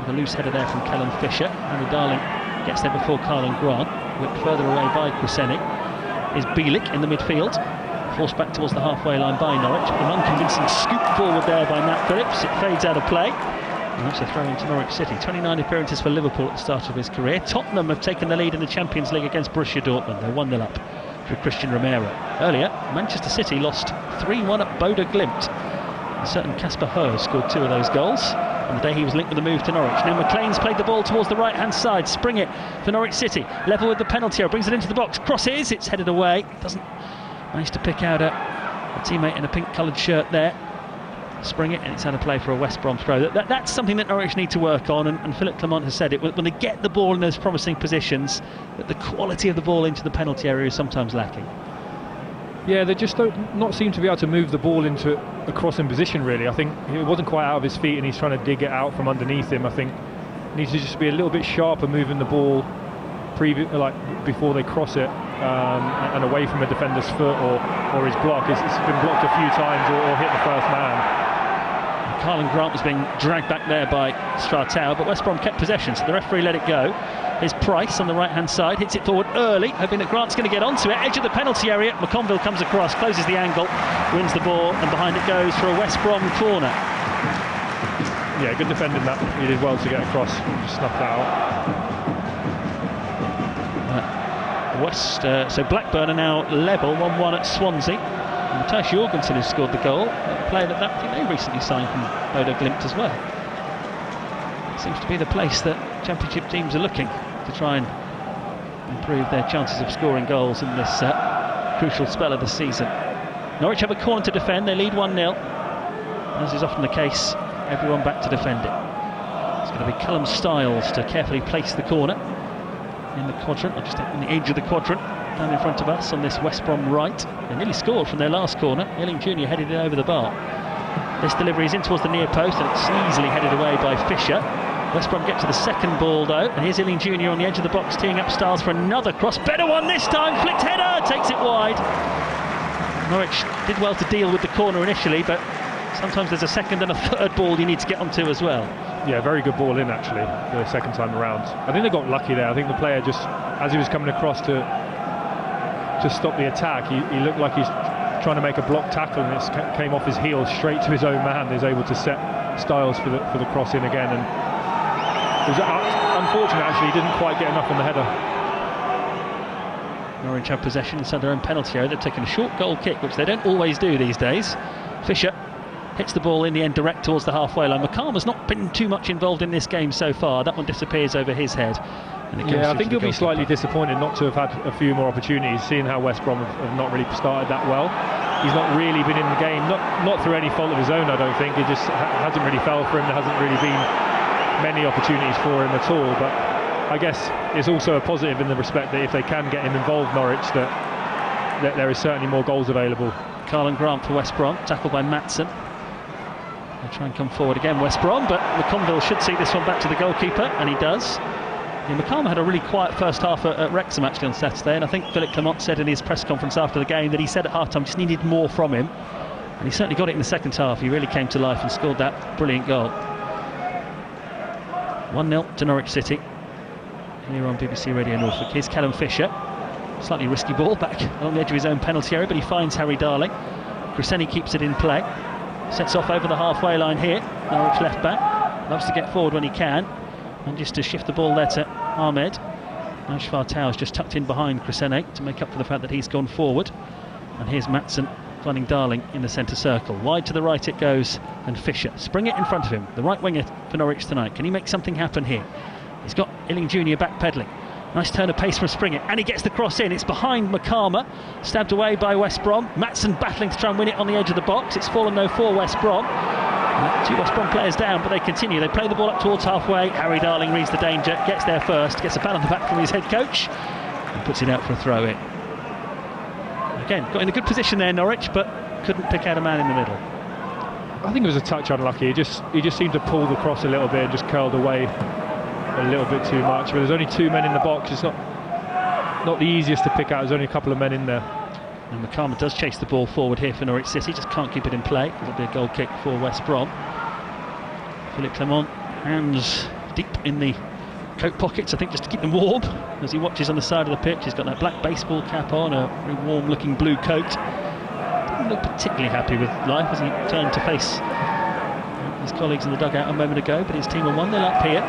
with a loose header there from Kellen Fisher. Andy Darling gets there before Carlin Grant, whipped further away by Cresswell. Is Bielik in the midfield, forced back towards the halfway line by Norwich. An unconvincing scoop forward there by Matt Phillips. It fades out of play. And that's a throw into Norwich City. 29 appearances for Liverpool at the start of his career. Tottenham have taken the lead in the Champions League against Borussia Dortmund. They're 1-0 up through Christian Romero. Earlier, Manchester City lost 3-1 at Bodo Glimt. A certain Casper Höhr scored 2 of those goals on the day he was linked with the move to Norwich. Now McLean's played the ball towards the right-hand side. Spring it for Norwich City. Level with the penalty area. Brings it into the box. Crosses. It's headed away. Doesn't manage to pick out a teammate in a pink-coloured shirt there. Spring it, and it's out of play for a West Brom throw. That's something that Norwich need to work on, and Philip Clement has said it. When they get the ball in those promising positions, that the quality of the ball into the penalty area is sometimes lacking. Yeah, they just don't not seem to be able to move the ball into a crossing position, really. I think it wasn't quite out of his feet and he's trying to dig it out from underneath him. I think he needs to just be a little bit sharper moving the ball before they cross it and away from a defender's foot or his block. It's been blocked a few times or hit the first man. Carlin Grant was being dragged back there by Schwartau, but West Brom kept possession, so the referee let it go. Here's Price on the right-hand side, hits it forward early, hoping that Grant's going to get onto it. Edge of the penalty area, McConville comes across, closes the angle, wins the ball, and behind it goes for a West Brom corner. Yeah, good defending that. He did well to get across and just snuff that out. So Blackburn are now level, 1-1 at Swansea. And Matthijs Jorgensen has scored the goal, a player that I think they recently signed from Bodo Glimt as well. Seems to be the place that Championship teams are looking to try and improve their chances of scoring goals in this crucial spell of the season. Norwich have a corner to defend, they lead 1-0. As is often the case, everyone back to defend it. It's going to be Callum Stiles to carefully place the corner in the quadrant, or just on the edge of the quadrant, down in front of us on this West Brom right. They nearly scored from their last corner. Ealing Jr. headed it over the bar. This delivery is in towards the near post and it's easily headed away by Fisher. West Brom get to the second ball though, and here's Ealing Jr. on the edge of the box teeing up Stiles for another cross. Better one this time, flicked header, takes it wide. Norwich did well to deal with the corner initially, but sometimes there's a second and a third ball you need to get onto as well. Yeah, very good ball in actually, the second time around. I think they got lucky there. I think the player just, as he was coming across to stop the attack, he looked like he's trying to make a block tackle and it came off his heel straight to his own man. He's able to set Stiles for the cross in again, and it was unfortunate actually, he didn't quite get enough on the header. Norwich have possession inside their own penalty area. They've taken a short goal kick, which they don't always do these days. Fisher hits the ball in the end direct towards the halfway line. McCalmer's not been too much involved in this game so far. That one disappears over his head. Yeah, I think he'll be slightly disappointed not to have had a few more opportunities, seeing how West Brom have not really started that well. He's not really been in the game, not through any fault of his own, I don't think. It just hasn't really fell for him. There hasn't really been many opportunities for him at all. But I guess it's also a positive in the respect that if they can get him involved, Norwich, that there is certainly more goals available. Carlin Grant for West Brom, tackled by Maatsen. They'll try and come forward again, West Brom, but McConville should see this one back to the goalkeeper, and he does. Yeah, McCalmer had a really quiet first half at Wrexham actually on Saturday, and I think Philip Clement said in his press conference after the game that he said at half-time just needed more from him, and he certainly got it in the second half. He really came to life and scored that brilliant goal. 1-0 to Norwich City here on BBC Radio Norfolk. Here's Callum Fisher, slightly risky ball back along the edge of his own penalty area, but he finds Harry Darling. Crescenny keeps it in play, sets off over the halfway line here. Norwich left back, loves to get forward when he can, and just to shift the ball there to Ahmed. Now Schwartau has just tucked in behind Crescenny to make up for the fact that he's gone forward. And here's Maatsen finding Darling in the centre circle. Wide to the right it goes, and Fisher spring it in front of him. The right winger for Norwich tonight. Can he make something happen here? He's got Ealing Jr. backpedaling. Nice turn of pace from Springett, and he gets the cross in. It's behind McCalmer, stabbed away by West Brom. Maatsen battling to try and win it on the edge of the box. It's fallen though for West Brom. Two West Brom players down, but they continue. They play the ball up towards halfway. Harry Darling reads the danger, gets there first, gets a pat on the back from his head coach, and puts it out for a throw in. Again, got in a good position there, Norwich, but couldn't pick out a man in the middle. I think it was a touch unlucky. He just seemed to pull the cross a little bit and just curled away a little bit too much. But there's only two men in the box. It's not the easiest to pick out. There's only a couple of men in there. And McCalmer does chase the ball forward here for Norwich City, just can't keep it in play. It'll be a goal kick for West Brom. Philip Clement, hands deep in the coat pockets, I think just to keep them warm, as he watches on the side of the pitch. He's got that black baseball cap on, a very warm looking blue coat. Doesn't look particularly happy with life as he turned to face his colleagues in the dugout a moment ago, but his team are 1-0 up here.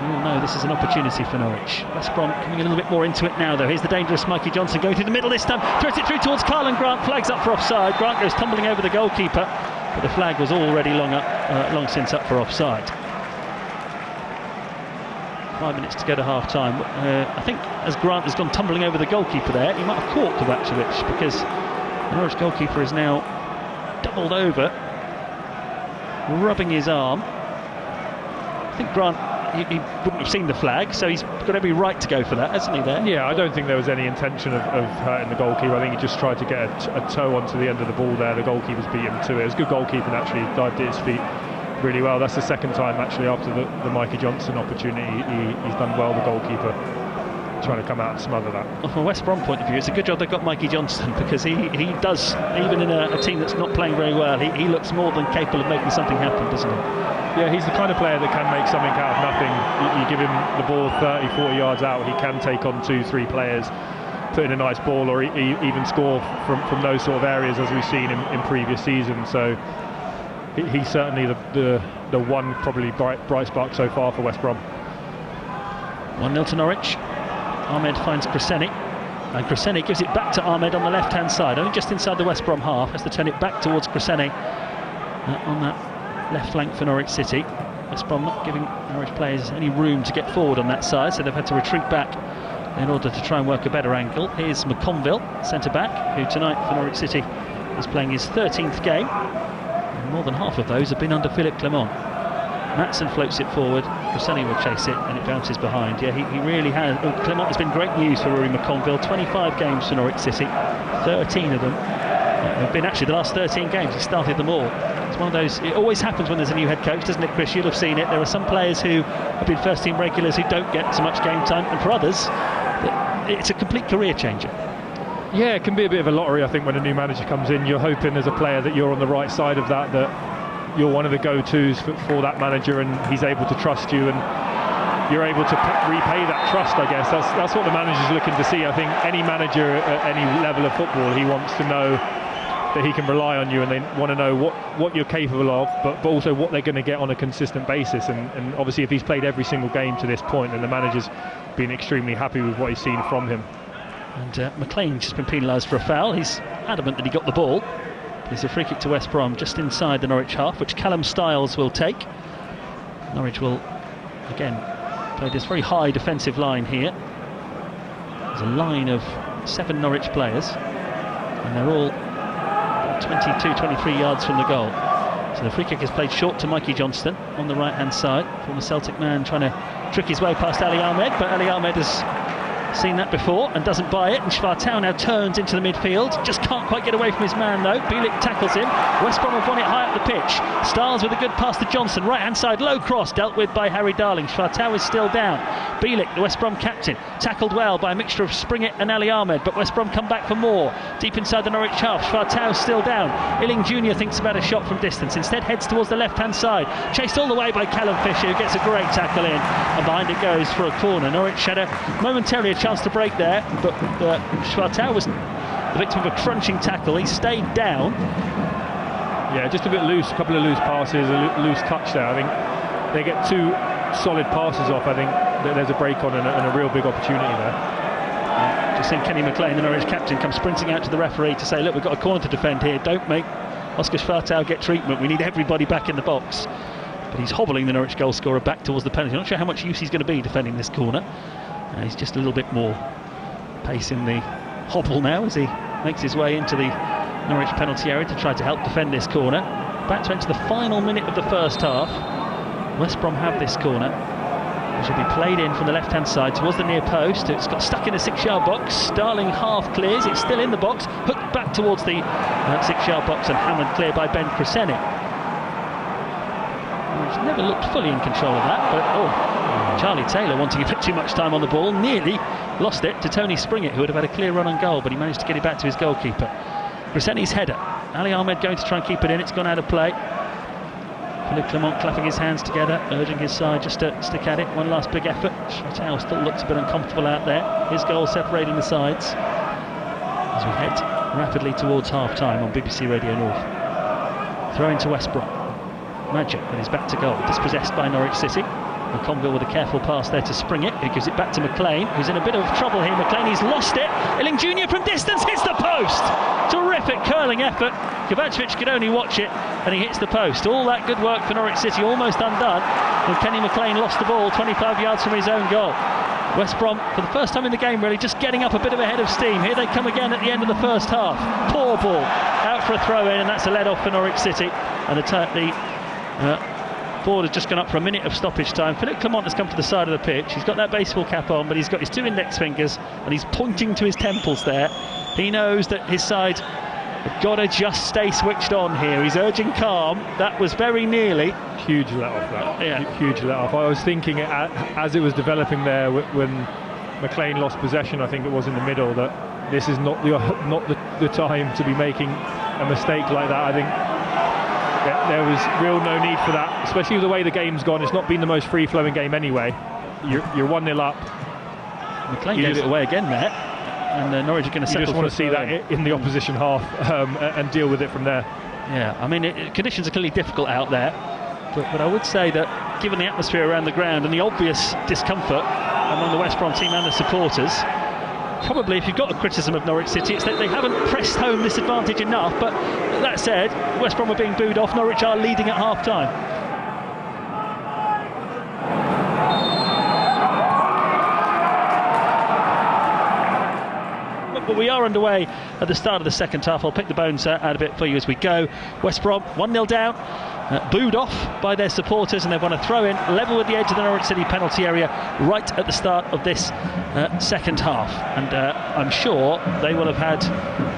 Oh no, this is an opportunity for Norwich. West Brom coming a little bit more into it now though. Here's the dangerous Mikey Johnson going through the middle this time, throws it through towards Carl, Grant flags up for offside. Grant goes tumbling over the goalkeeper, but the flag was already long since up for offside. 5 minutes to go to half time. I think as Grant has gone tumbling over the goalkeeper there, he might have caught Kovacevic, because the Norwich goalkeeper is now doubled over, rubbing his arm. I think Grant, he wouldn't have seen the flag, so he's got every right to go for that, hasn't he there? Yeah, I don't think there was any intention of hurting the goalkeeper. I think he just tried to get a toe onto the end of the ball there. The goalkeeper's beat him to it. It was good goalkeeping actually, he dived at his feet really well. That's the second time actually after the Mikey Johnson opportunity he's done well, the goalkeeper, trying to come out and smother that. Well, from a West Brom point of view, it's a good job they've got Mikey Johnson, because he does, even in a team that's not playing very well, he looks more than capable of making something happen, doesn't he? Yeah, he's the kind of player that can make something out of nothing. You give him the ball 30-40 yards out, he can take on 2-3 players, put in a nice ball, or even score from those sort of areas, as we've seen in previous seasons. So he's certainly the one probably bright spark so far for West Brom. 1-0 to Norwich. Ahmed finds Cresswell, and Cresswell gives it back to Ahmed on the left-hand side, only just inside the West Brom half, has to turn it back towards Cresswell on that left flank for Norwich City. West Brom not giving Norwich players any room to get forward on that side, so they've had to retreat back in order to try and work a better angle. Here's McConville, centre-back, who tonight for Norwich City is playing his 13th game. And more than half of those have been under Philippe Clement. Matson floats it forward, Cresswell will chase it, and it bounces behind. Yeah, he really has. Clement has been great news for Rory McConville. 25 games for Norwich City, 13 of them have been actually the last 13 games. He started them all. It's one of those, it always happens when there's a new head coach, doesn't it, Chris? You'll have seen it. There are some players who have been first team regulars who don't get so much game time, and for others, it's a complete career changer. Yeah, it can be a bit of a lottery, I think, when a new manager comes in. You're hoping as a player that you're on the right side of that you're one of the go-tos for that manager, and he's able to trust you, and you're able to repay that trust, I guess. That's what the manager's looking to see. I think any manager at any level of football, he wants to know that he can rely on you, and they want to know what you're capable of, but also what they're going to get on a consistent basis. And obviously if he's played every single game to this point, then the manager's been extremely happy with what he's seen from him. And McLean's just been penalised for a foul. He's adamant that he got the ball. There's a free kick to West Brom just inside the Norwich half, which Callum Styles will take. Norwich will again play this very high defensive line here. There's a line of 7 Norwich players, and they're all 22-23 yards from the goal. So the free kick is played short to Mikey Johnston on the right hand side, from the Celtic man trying to trick his way past Ali Ahmed, but Ali Ahmed has seen that before and doesn't buy it, and Schwartau now turns into the midfield, just can't quite get away from his man though. Bielik tackles him. West Brom have won it high up the pitch. Styles with a good pass to Johnson, right hand side, low cross, dealt with by Harry Darling. Schwartau is still down. Bielik, the West Brom captain, tackled well by a mixture of Springett and Ali Ahmed, but West Brom come back for more. Deep inside the Norwich half, Schwartau still down. Illing Jr. thinks about a shot from distance, instead heads towards the left hand side, chased all the way by Callum Fisher, who gets a great tackle in, and behind it goes for a corner. Norwich had momentarily a chance to break there, but Schwartau was the victim of a crunching tackle. He stayed down. Yeah, just a bit loose, a couple of loose passes, a loose touch there. I think they get 2 solid passes off. I think there's a break on and a real big opportunity there. Just seen Kenny McLean, the Norwich captain, come sprinting out to the referee to say, look, we've got a corner to defend here, don't make Oscar Schwartau get treatment, we need everybody back in the box. But he's hobbling the Norwich goal scorer back towards the penalty. I'm not sure how much use he's going to be defending this corner. He's just a little bit more pace in the hobble now as he makes his way into the Norwich penalty area to try to help defend this corner. Back to enter the final minute of the first half. West Brom have this corner, which will be played in from the left hand side towards the near post. It's got stuck in the 6-yard box. Darling half clears, it's still in the box, hooked back towards the 6-yard box and hammered clear by Ben Cresswell. He's never looked fully in control of that, but Charlie Taylor, wanting a bit too much time on the ball, nearly lost it to Tony Springett, who would have had a clear run on goal, but he managed to get it back to his goalkeeper. Cresswell's header, Ali Ahmed going to try and keep it in, it's gone out of play. Philippe Clement clapping his hands together, urging his side just to stick at it. One last big effort. Schwartau still looks a bit uncomfortable out there. His goal separating the sides as we head rapidly towards half-time on BBC Radio North. Throw into West Brom. Magic with his back to goal, dispossessed by Norwich City. McConville with a careful pass there to spring it. He gives it back to McLean, who's in a bit of trouble here. McLean, he's lost it. Illing Jr. from distance hits the post. Terrific curling effort. Kovacevic could only watch it, and he hits the post. All that good work for Norwich City, almost undone. And Kenny McLean lost the ball 25 yards from his own goal. West Brom, for the first time in the game really, just getting up a bit of a head of steam. Here they come again at the end of the first half. Poor ball, out for a throw-in, and that's a let-off for Norwich City. And the board has just gone up for a minute of stoppage time. Philippe Clement has come to the side of the pitch. He's got that baseball cap on, but he's got his 2 index fingers, and he's pointing to his temples there. He knows that his side have got to just stay switched on here. He's urging calm. That was very nearly. Huge let-off, that. Yeah. Huge let-off. I was thinking as it was developing there when McLean lost possession, I think it was in the middle, that this is not the time to be making a mistake like that. I think there was real no need for that, especially with the way the game's gone. It's not been the most free-flowing game anyway. You're 1-0 up. McLean gave it away again there, and Norwich are going to settle. You just want to see that in the opposition half and deal with it from there. Yeah, I mean, conditions are clearly difficult out there, but I would say that given the atmosphere around the ground and the obvious discomfort among the West Brom team and the supporters, probably if you've got a criticism of Norwich City, it's that they haven't pressed home this advantage enough. But that said, West Brom are being booed off. Norwich are leading at half-time. But we are underway at the start of the second half. I'll pick the bones out a bit for you as we go. West Brom 1-0 down, booed off by their supporters, and they've won a throw-in level with the edge of the Norwich City penalty area right at the start of this second half. And I'm sure they will have had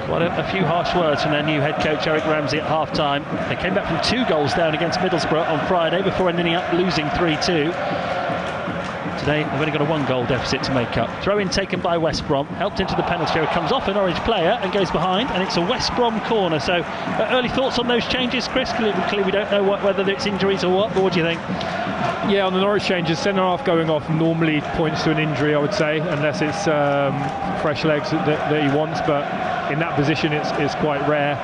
quite a few harsh words from their new head coach Eric Ramsey at half-time. They came back from 2 goals down against Middlesbrough on Friday before ending up losing 3-2. Today they've only got a 1-goal deficit to make up. Throw-in taken by West Brom, helped into the penalty area, comes off an Norwich player and goes behind, and it's a West Brom corner. So early thoughts on those changes, Chris? Clearly we don't know whether it's injuries or what, but what do you think? Yeah, on the Norwich changes, centre-half going off normally points to an injury, I would say, unless it's fresh legs that he wants, but in that position it's quite rare.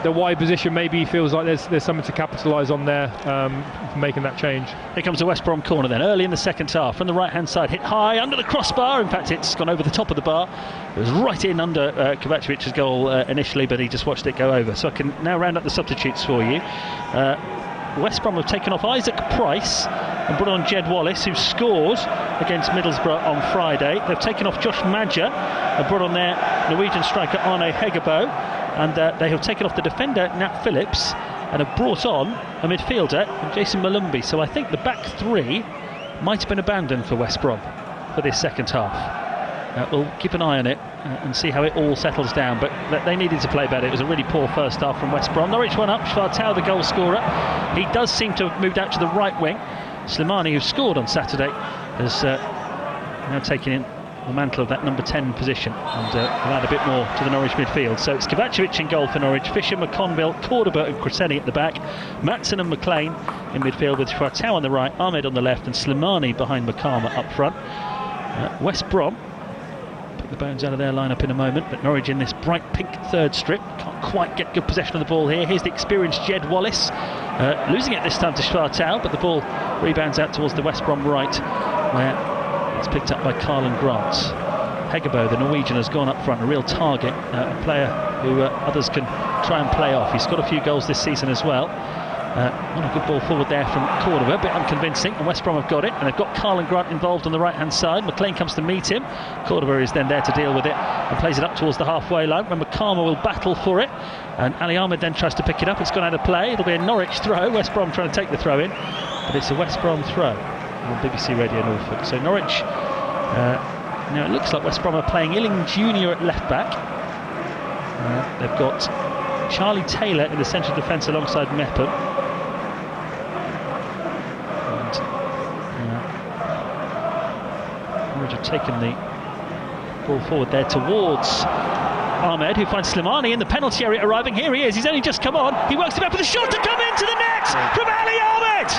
The wide position, maybe he feels like there's something to capitalise on there for making that change. Here comes a West Brom corner then, early in the second half, from the right-hand side, hit high under the crossbar. In fact, it's gone over the top of the bar. It was right in under Kovacevic's goal initially, but he just watched it go over. So I can now round up the substitutes for you. West Brom have taken off Isaac Price and brought on Jed Wallace, who scored against Middlesbrough on Friday. They've taken off Josh Madger and brought on their Norwegian striker Arne Hegebo, and they have taken off the defender Nat Phillips and have brought on a midfielder Jason Malumbi. So I think the back 3 might have been abandoned for West Brom for this second half. We'll keep an eye on it and see how it all settles down, but they needed to play better. It was a really poor first half from West Brom. Norwich 1 up, Schwartau the goal scorer. He does seem to have moved out to the right wing. Slimani, who scored on Saturday, has now taken in the mantle of that number 10 position and will add a bit more to the Norwich midfield. So it's Kovacevic in goal for Norwich, Fisher, McConville, Cordoba and Crescenni at the back, Matson and McLean in midfield with Schwartau on the right, Ahmed on the left and Slimani behind Makama up front. West Brom pick the bones out of their lineup in a moment, but Norwich in this bright pink third strip can't quite get good possession of the ball here. Here's the experienced Jed Wallace, losing it this time to Schwartau, but the ball rebounds out towards the West Brom right, where it's picked up by Carlin Grant. Hegebo, the Norwegian, has gone up front, a real target, a player who others can try and play off. He's got a few goals this season as well. Not a good ball forward there from Cordoba, a bit unconvincing, and West Brom have got it, and they've got Carlin Grant involved on the right hand side. McLean comes to meet him. Cordoba is then there to deal with it and plays it up towards the halfway line, when Makama will battle for it, and Ali Ahmed then tries to pick it up. It's gone out of play. It'll be a Norwich throw. West Brom trying to take the throw in, but it's a West Brom throw on BBC Radio Norfolk. So Norwich, now it looks like West Brom are playing Illing Jr. at left back. They've got Charlie Taylor in the central defence alongside Mepham. Norwich have taken the ball forward there towards Ahmed, who finds Slimani in the penalty area arriving. Here he is, he's only just come on. He works it up with a shot to come into the net from Ali Ahmed.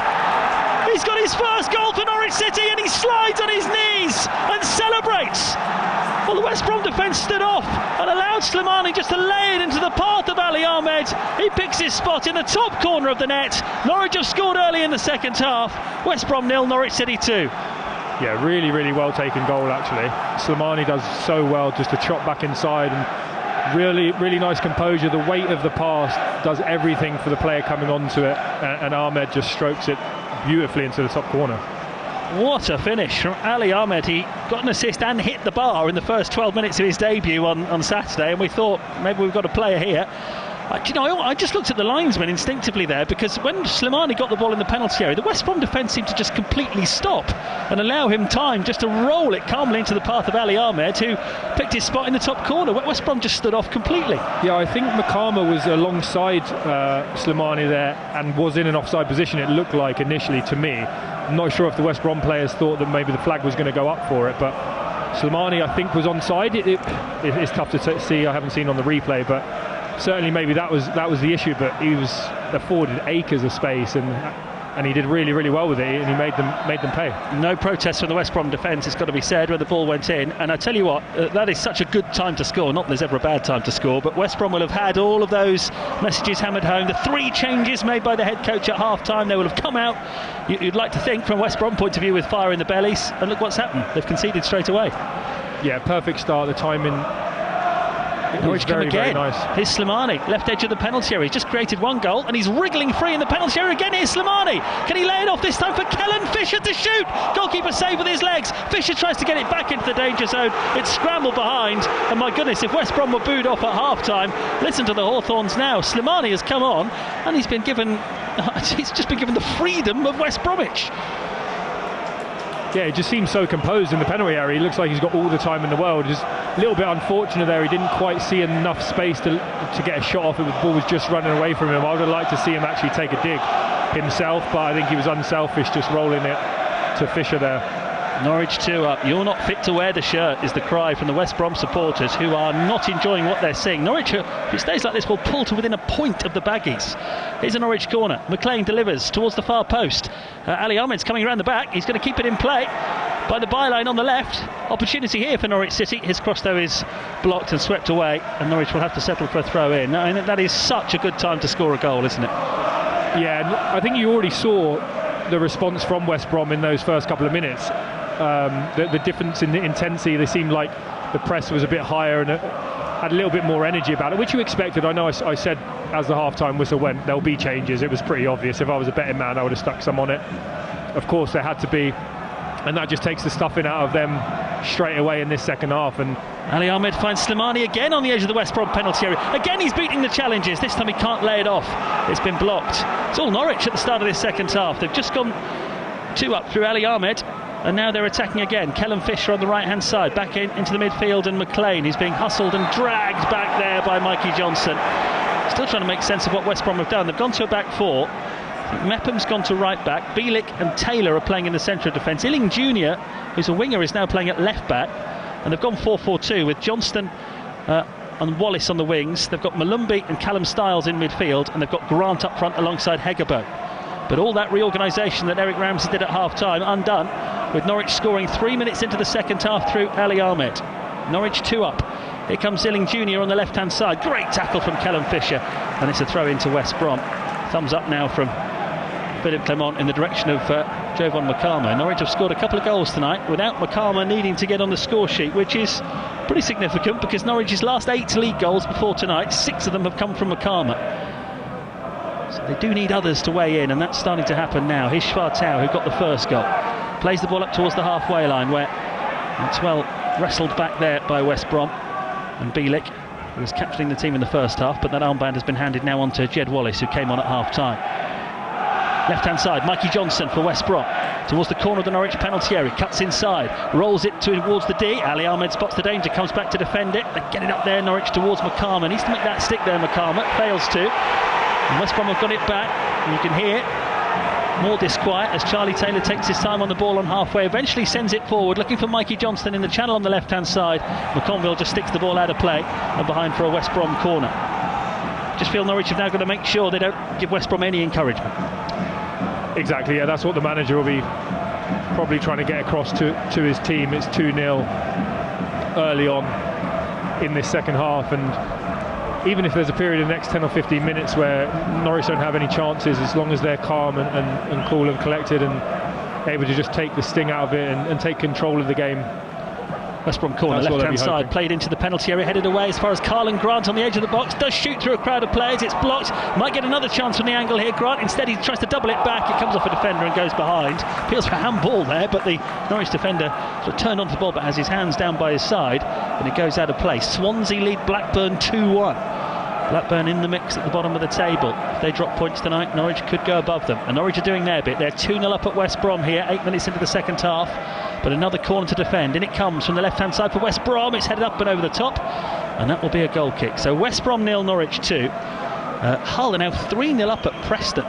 He's got his first goal for Norwich City and he slides on his knees and celebrates. Well, the West Brom defence stood off and allowed Slimani just to lay it into the path of of Ali Ahmed. He picks his spot in the top corner of the net. Norwich have scored early in the second half. West Brom 0, Norwich City 2. Yeah, really, really well taken goal actually. Slimani does so well just to chop back inside, and really, really nice composure. The weight of the pass does everything for the player coming onto it, and Ahmed just strokes it beautifully into the top corner. What a finish from Ali Ahmed. He got an assist and hit the bar in the first 12 minutes of his debut on Saturday, and we thought maybe we've got a player here. I just looked at the linesman instinctively there, because when Slimani got the ball in the penalty area, the West Brom defence seemed to just completely stop and allow him time just to roll it calmly into the path of Ali Ahmed, who picked his spot in the top corner. West Brom just stood off completely. Yeah, I think Makama was alongside Slimani there and was in an offside position, it looked like initially to me. I'm not sure if the West Brom players thought that maybe the flag was going to go up for it, but Slimani, I think, was onside. It's tough to see. I haven't seen on the replay, but certainly maybe that was the issue. But he was afforded acres of space, and he did really, really well with it, and he made them pay. No protest from the West Brom defence, it's got to be said, when the ball went in. And I tell you what, that is such a good time to score. Not that there's ever a bad time to score, but West Brom will have had all of those messages hammered home. The 3 changes made by the head coach at half-time, they will have come out, you'd like to think, from West Brom point of view, with fire in the bellies. And look what's happened, they've conceded straight away. Yeah, perfect start. The timing. Norwich come again. Very nice. Here's Slimani, left edge of the penalty area. He's just created 1 goal, and he's wriggling free in the penalty area again. Here's Slimani. Can he lay it off this time for Kellen Fisher to shoot? Goalkeeper save with his legs. Fisher tries to get it back into the danger zone. It's scrambled behind, and my goodness, if West Brom were booed off at half-time, listen to the Hawthorns now. Slimani has come on, and he's just been given the freedom of West Bromwich. Yeah, it just seems so composed in the penalty area. He looks like he's got all the time in the world. Just a little bit unfortunate there. He didn't quite see enough space to get a shot off it. The ball was just running away from him. I would have liked to see him actually take a dig himself, but I think he was unselfish just rolling it to Fisher there. Norwich 2 up. You're not fit to wear the shirt is the cry from the West Brom supporters, who are not enjoying what they're seeing. Norwich, if it stays like this, will pull to within a point of the Baggies. Here's a Norwich corner. McLean delivers towards the far post. Ali Ahmed's coming around the back. He's going to keep it in play by the byline on the left. Opportunity here for Norwich City. His cross, though, is blocked and swept away, and Norwich will have to settle for a throw in. I mean, that is such a good time to score a goal, isn't it? Yeah, I think you already saw the response from West Brom in those first couple of minutes. The difference in the intensity, they seemed like the press was a bit higher and had a little bit more energy about it, which you expected. I know I said as the half-time whistle went, there'll be changes. It was pretty obvious. If I was a betting man, I would have stuck some on it. Of course, there had to be, and that just takes the stuffing out of them straight away in this second half. And Ali Ahmed finds Slimani again on the edge of the West Brom penalty area. Again, he's beating the challenges. This time he can't lay it off. It's been blocked. It's all Norwich at the start of this second half. They've just gone 2 up through Ali Ahmed, and now they're attacking again. Kellen Fisher on the right-hand side, back into the midfield, and McLean. He's being hustled and dragged back there by Mikey Johnson. Still trying to make sense of what West Brom have done. They've gone to a back 4. I think Mepham's gone to right back. Bielik and Taylor are playing in the centre of defence. Illing Jr., who's a winger, is now playing at left back. And they've gone 4-4-2 with Johnston and Wallace on the wings. They've got Malumbi and Callum Stiles in midfield, and they've got Grant up front alongside Hegebo. But all that reorganisation that Eric Ramsey did at half-time undone, with Norwich scoring 3 minutes into the second half through Ali Ahmed. Norwich 2 up. Here comes Illing Jr. on the left-hand side. Great tackle from Kellen Fisher, and it's a throw into West Brom. Thumbs up now from Philippe Clement in the direction of Jovan Makama. Norwich have scored a couple of goals tonight without Makama needing to get on the score sheet, which is pretty significant, because Norwich's last 8 league goals before tonight, 6 of them have come from Makama. So they do need others to weigh in, and that's starting to happen now. Here's Schwartau, who got the first goal. Plays the ball up towards the halfway line, where it's well wrestled back there by West Brom. And Bielik, who was captaining the team in the first half, but that armband has been handed now on to Jed Wallace, who came on at half-time. Left-hand side, Mikey Johnson for West Brom. Towards the corner of the Norwich penalty area, cuts inside, rolls it towards the D. Ali Ahmed spots the danger, comes back to defend it. They get it up there, Norwich towards Makama. Needs to make that stick there, Makama. Fails to. And West Brom have got it back, and you can hear more disquiet as Charlie Taylor takes his time on the ball on halfway, eventually sends it forward, looking for Mikey Johnston in the channel on the left-hand side. McConville just sticks the ball out of play and behind for a West Brom corner. Just feel Norwich have now got to make sure they don't give West Brom any encouragement. Exactly, yeah, that's what the manager will be probably trying to get across to his team. It's 2-0 early on in this second half, and even if there's a period of the next 10 or 15 minutes where Norwich don't have any chances, as long as they're calm and cool and collected and able to just take the sting out of it and take control of the game. West Brom corner, left-hand side, played into the penalty area, headed away as far as Carlin Grant on the edge of the box, does shoot through a crowd of players, it's blocked, might get another chance from the angle here. Grant, instead he tries to double it back, it comes off a defender and goes behind. Appeals for handball there, but the Norwich defender sort of turned onto the ball but has his hands down by his side and it goes out of play. Swansea lead Blackburn 2-1. Blackburn in the mix at the bottom of the table. If they drop points tonight, Norwich could go above them. And Norwich are doing their bit. They're 2-0 up at West Brom here, 8 minutes into the second half. But another corner to defend. In it comes from the left-hand side for West Brom. It's headed up and over the top. And that will be a goal kick. So West Brom 0, Norwich 2. Hull are now 3-0 up at Preston.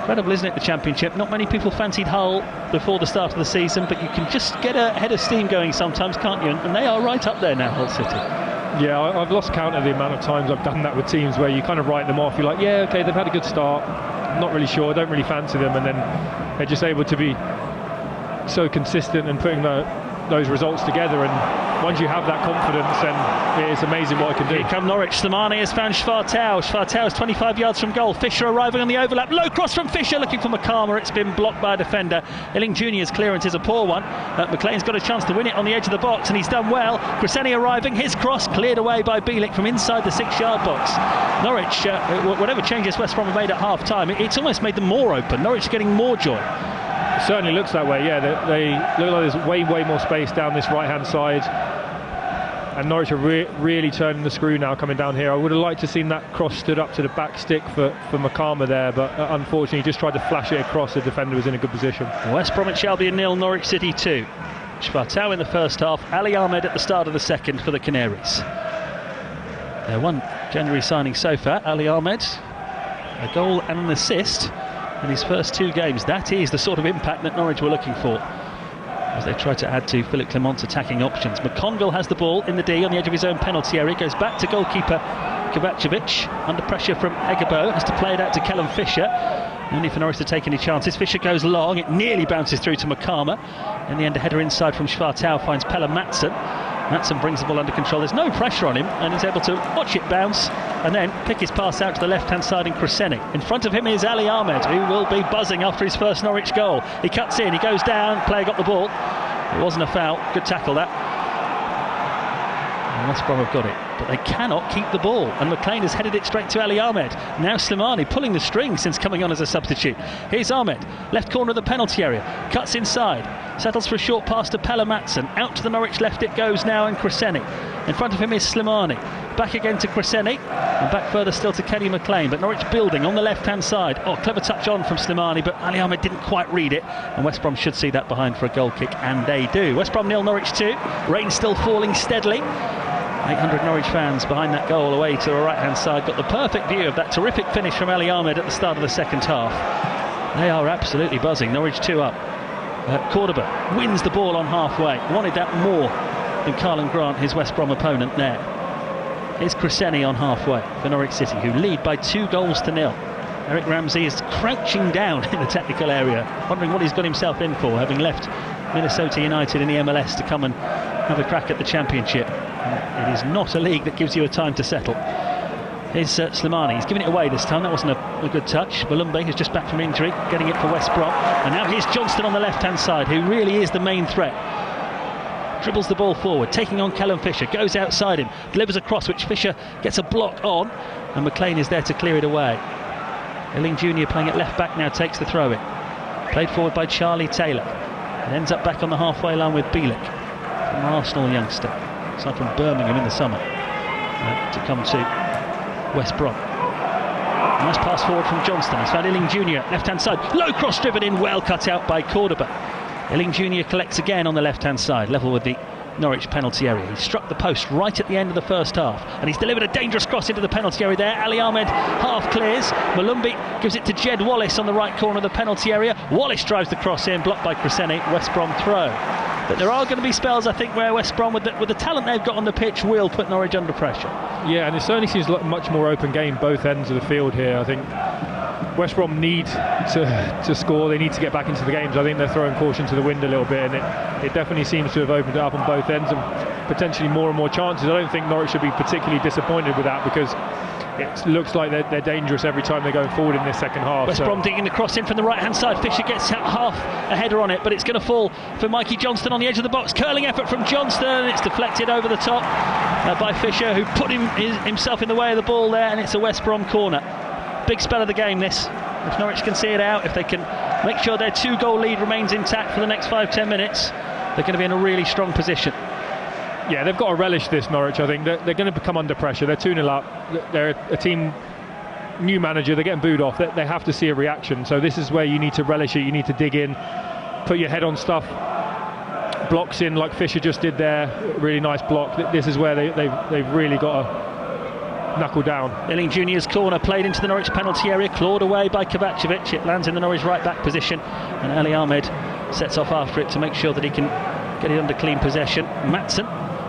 Incredible, isn't it, the Championship? Not many people fancied Hull before the start of the season, but you can just get a head of steam going sometimes, can't you? And they are right up there now, Hull City. Yeah, I've lost count of the amount of times I've done that with teams where you kind of write them off. You're like, yeah, okay, they've had a good start, not really sure, don't really fancy them, and then they're just able to be so consistent and putting those results together. And once you have that confidence, then it is amazing what it can do. Here come Norwich. Slimani has found Schwartau. Schwartau is 25 yards from goal. Fisher arriving on the overlap. Low cross from Fisher, looking for McCarmer. It's been blocked by a defender. Illing Jr.'s clearance is a poor one. McLean's got a chance to win it on the edge of the box, and he's done well. Crescenny arriving. His cross cleared away by Bielik from inside the 6-yard box. Norwich, whatever changes West Brom have made at half-time, it's almost made them more open. Norwich are getting more joy. It certainly looks that way, yeah. They look like there's way more space down this right-hand side. And Norwich are really turning the screw now coming down here. I would have liked to have seen that cross stood up to the back stick for McCarmer there, but unfortunately he just tried to flash it across. The defender was in a good position. West Bromwich Albion 0, Norwich City 2. Schwartau in the first half, Ali Ahmed at the start of the second for the Canaries. Their one January signing so far, Ali Ahmed, a goal and an assist in his first 2 games. That is the sort of impact that Norwich were looking for as they try to add to Philip Clement's attacking options. McConville has the ball in the D on the edge of his own penalty area, goes back to goalkeeper Kovacevic, under pressure from Egebo, has to play it out to Callum Fisher. No need for Norwich to take any chances. Fisher goes long, it nearly bounces through to McCarmer. In the end, a header inside from Schwartau finds Pelle Madsen. Madsen brings the ball under control. There's no pressure on him, and he's able to watch it bounce and then pick his pass out to the left-hand side in Crescenny. In front of him is Ali Ahmed, who will be buzzing after his first Norwich goal. He cuts in, he goes down, player got the ball. It wasn't a foul, good tackle that. And West Brom have got it, but they cannot keep the ball, and McLean has headed it straight to Ali Ahmed. Now Slimani pulling the string since coming on as a substitute. Here's Ahmed, left corner of the penalty area, cuts inside, settles for a short pass to Pelle Madsen. Out to the Norwich left it goes now, and Crescenny. In front of him is Slimani, back again to Crescenny, and back further still to Kenny McLean. But Norwich building on the left-hand side. Oh, clever touch on from Slimani, but Ali Ahmed didn't quite read it, and West Brom should see that behind for a goal kick, and they do. West Brom 0, Norwich 2. Rain still falling steadily. 800 Norwich fans behind that goal away to the right-hand side. Got the perfect view of that terrific finish from Ali Ahmed at the start of the second half. They are absolutely buzzing. Norwich 2 up. Cordoba wins the ball on halfway. Wanted that more than Carlin Grant, his West Brom opponent there. Here's Crescenny on halfway for Norwich City, who lead by 2-0. Eric Ramsey is crouching down in the technical area, wondering what he's got himself in for, having left Minnesota United in the MLS to come and have a crack at the Championship. It is not a league that gives you a time to settle. Here's Slimani, he's giving it away this time. That wasn't a good touch. Malumbi, who's just back from injury, getting it for West Brom. And now here's Johnston on the left-hand side, who really is the main threat. Dribbles the ball forward, taking on Callum Fisher, goes outside him, delivers a cross which Fisher gets a block on, and McLean is there to clear it away. Illing Jr. playing at left-back now takes the throw-in. Played forward by Charlie Taylor. And ends up back on the halfway line with Bielik, an Arsenal youngster, aside from Birmingham in the summer, to come to West Brom. Nice pass forward from Johnston. He's found Illing Jr. left-hand side. Low cross driven in, well cut out by Cordoba. Illing Jr. collects again on the left-hand side, level with the Norwich penalty area. He struck the post right at the end of the first half, and he's delivered a dangerous cross into the penalty area there. Ali Ahmed half clears. Malumbi gives it to Jed Wallace on the right corner of the penalty area. Wallace drives the cross in, blocked by Crescenny. West Brom throw. But there are going to be spells, I think, where West Brom, with the talent they've got on the pitch, will put Norwich under pressure. Yeah, and it certainly seems like a much more open game, both ends of the field here. I think West Brom need to score. They need to get back into the games. I think they're throwing caution to the wind a little bit, and it definitely seems to have opened it up on both ends. And potentially more and more chances. I don't think Norwich should be particularly disappointed with that, because it looks like they're dangerous every time they're going forward in this second half. West Brom digging the cross in from the right hand side. Fisher gets half a header on it, but it's going to fall for Mikey Johnston on the edge of the box. Curling effort from Johnston. It's deflected over the top by Fisher, who put himself in the way of the ball there, and it's a West Brom corner. Big spell of the game, this. If Norwich can see it out, if they can make sure their 2-goal lead remains intact for the next 5-10 minutes, they're going to be in a really strong position. Yeah, they've got to relish this, Norwich. I think they're going to become under pressure. They're 2-0 up. They're a team, new manager, they're getting booed off. They have to see a reaction. So this is where you need to relish it. You need to dig in, put your head on stuff, blocks in like Fisher just did there. Really nice block. This is where they've really got to knuckle down. Illing Jr.'s corner played into the Norwich penalty area, clawed away by Kovacevic. It lands in the Norwich right back position, and Ali Ahmed sets off after it to make sure that he can get it under clean possession. Maatsen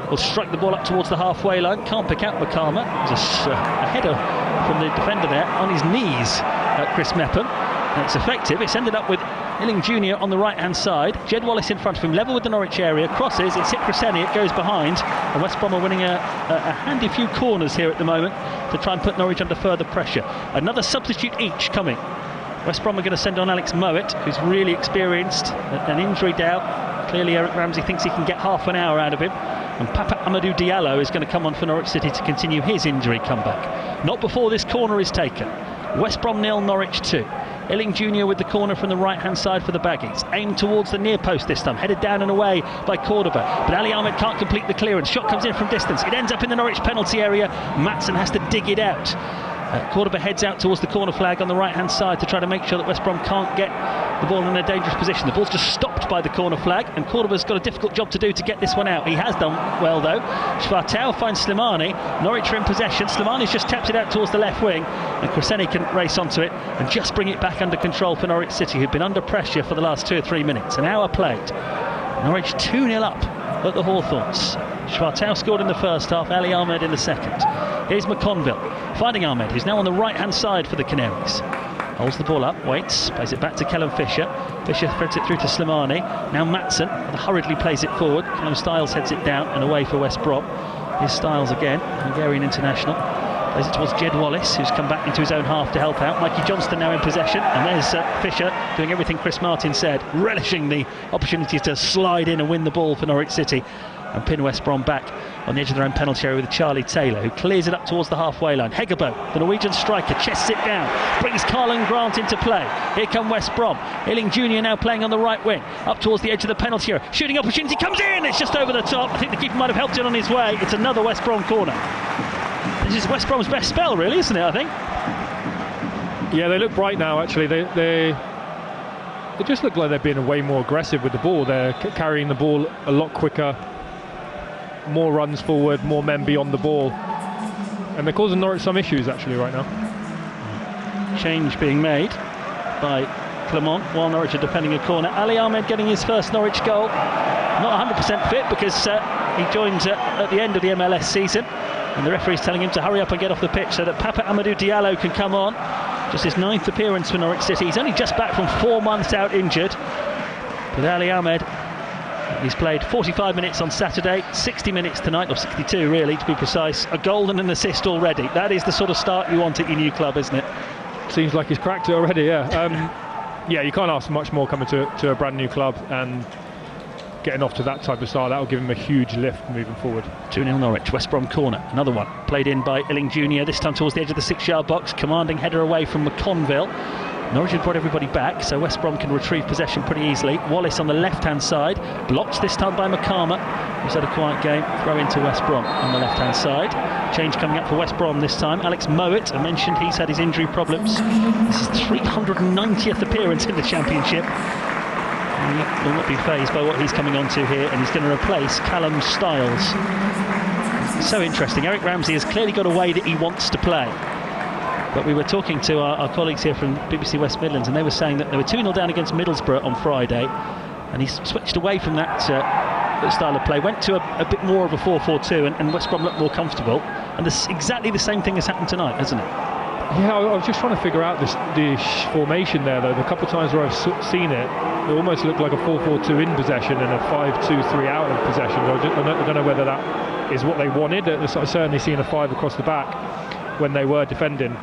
will strike the ball up towards the halfway line. Can't pick out Makama. There's a header from the defender there on his knees at Chris Mepham. And it's effective. It's ended up with Illing Jr. on the right hand side. Jed Wallace in front of him, level with the Norwich area. Crosses, it's hit Cresceni, it goes behind. And West Brom are winning a handy few corners here at the moment to try and put Norwich under further pressure. Another substitute each coming. West Brom are going to send on Alex Mowat, who's really experienced, an injury doubt. Clearly Eric Ramsey thinks he can get half an hour out of him. And Papa Amadou Diallo is going to come on for Norwich City to continue his injury comeback. Not before this corner is taken. West Brom 0, Norwich 2. Illing Jr. with the corner from the right-hand side for the Baggies. Aimed towards the near post this time, headed down and away by Cordoba. But Ali Ahmed can't complete the clearance. Shot comes in from distance. It ends up in the Norwich penalty area. Maatsen has to dig it out. Cordoba heads out towards the corner flag on the right-hand side to try to make sure that West Brom can't get the ball in a dangerous position. The ball's just stopped by the corner flag, and Cordoba's got a difficult job to do to get this one out. He has done well, though. Schwartau finds Slimani. Norwich are in possession. Slimani's just tapped it out towards the left wing, and Cresceni can race onto it and just bring it back under control for Norwich City, who've been under pressure for the last 2 or 3 minutes. An hour played. Norwich 2-0 up at the Hawthorns. Schwartau scored in the first half, Ali Ahmed in the second. Here's McConville finding Ahmed, who's now on the right-hand side for the Canaries. Holds the ball up, waits, plays it back to Callum Fisher. Fisher threads it through to Slimani. Now Maatsen hurriedly plays it forward. Callum Styles heads it down and away for West Brom. Here's Styles again, Hungarian international. Plays it towards Jed Wallace, who's come back into his own half to help out. Mikey Johnston now in possession, and there's Fisher doing everything Chris Martin said, relishing the opportunity to slide in and win the ball for Norwich City and pin West Brom back on the edge of their own penalty area with Charlie Taylor, who clears it up towards the halfway line. Hegebo, the Norwegian striker, chests it down, brings Carlan Grant into play. Here come West Brom. Illing Jr. now playing on the right wing, up towards the edge of the penalty area. Shooting opportunity comes in, it's just over the top. I think the keeper might have helped it on his way. It's another West Brom corner. This is West Brom's best spell, really, isn't it, I think? Yeah, they look bright now, actually. They just look like they're being way more aggressive with the ball. They're carrying the ball a lot quicker, more runs forward, more men beyond the ball, and they're causing Norwich some issues actually right now. Change being made by Clement while Norwich are defending a corner. Ali Ahmed getting his first Norwich goal. Not 100% fit because he joined at the end of the MLS season, and the referee's telling him to hurry up and get off the pitch so that Papa Amadou Diallo can come on. Just his 9th appearance for Norwich City. He's only just back from 4 months out injured. But Ali Ahmed, he's played 45 minutes on Saturday, 60 minutes tonight, or 62 really to be precise. A goal and an assist already. That is the sort of start you want at your new club, isn't it? Seems like he's cracked it already, yeah. Yeah, you can't ask much more coming to a brand new club, and getting off to that type of start, that will give him a huge lift moving forward. 2-0 Norwich, West Brom corner, another one played in by Illing Jr. this time towards the edge of the 6-yard box, commanding header away from McConville. Norwich had brought everybody back, so West Brom can retrieve possession pretty easily. Wallace on the left-hand side, blocked this time by Makama, who's had a quiet game. Throw into West Brom on the left-hand side. Change coming up for West Brom this time. Alex Mowat, I mentioned he's had his injury problems. This is 390th appearance in the Championship. He will not be fazed by what he's coming on to here, and he's going to replace Callum Styles. So interesting. Eric Ramsey has clearly got a way that he wants to play. But we were talking to our colleagues here from BBC West Midlands, and they were saying that they were 2-0 down against Middlesbrough on Friday, and he's switched away from that style of play, went to a bit more of a 4-4-2, and West Brom looked more comfortable. And exactly the same thing has happened tonight, hasn't it? Yeah, I was just trying to figure out this formation there, though. The couple of times where I've seen it, it almost looked like a 4-4-2 in possession and a 5-2-3 out of possession. I don't know whether that is what they wanted. I've certainly seen a 5 across the back when they were defending.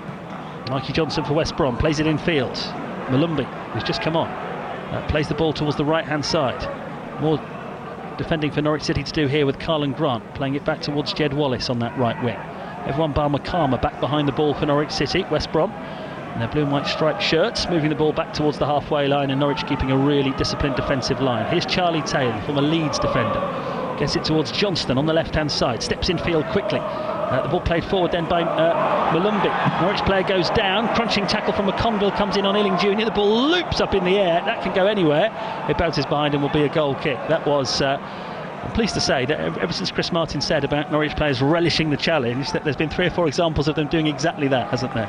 Mikey Johnson for West Brom plays it infield. Malumbi, who's just come on, plays the ball towards the right-hand side. More defending for Norwich City to do here with Carlin Grant, playing it back towards Jed Wallace on that right wing. Everyone bar Makama back behind the ball for Norwich City. West Brom in their blue and white striped shirts, moving the ball back towards the halfway line, and Norwich keeping a really disciplined defensive line. Here's Charlie Taylor, former Leeds defender. Gets it towards Johnston on the left-hand side, steps in field quickly. The ball played forward then by Malumbi. Norwich player goes down, crunching tackle from McConville comes in on Illing Jr. The ball loops up in the air, that can go anywhere. It bounces behind and will be a goal kick. That was... I'm pleased to say that ever since Chris Martin said about Norwich players relishing the challenge, that there's been 3 or 4 examples of them doing exactly that, hasn't there?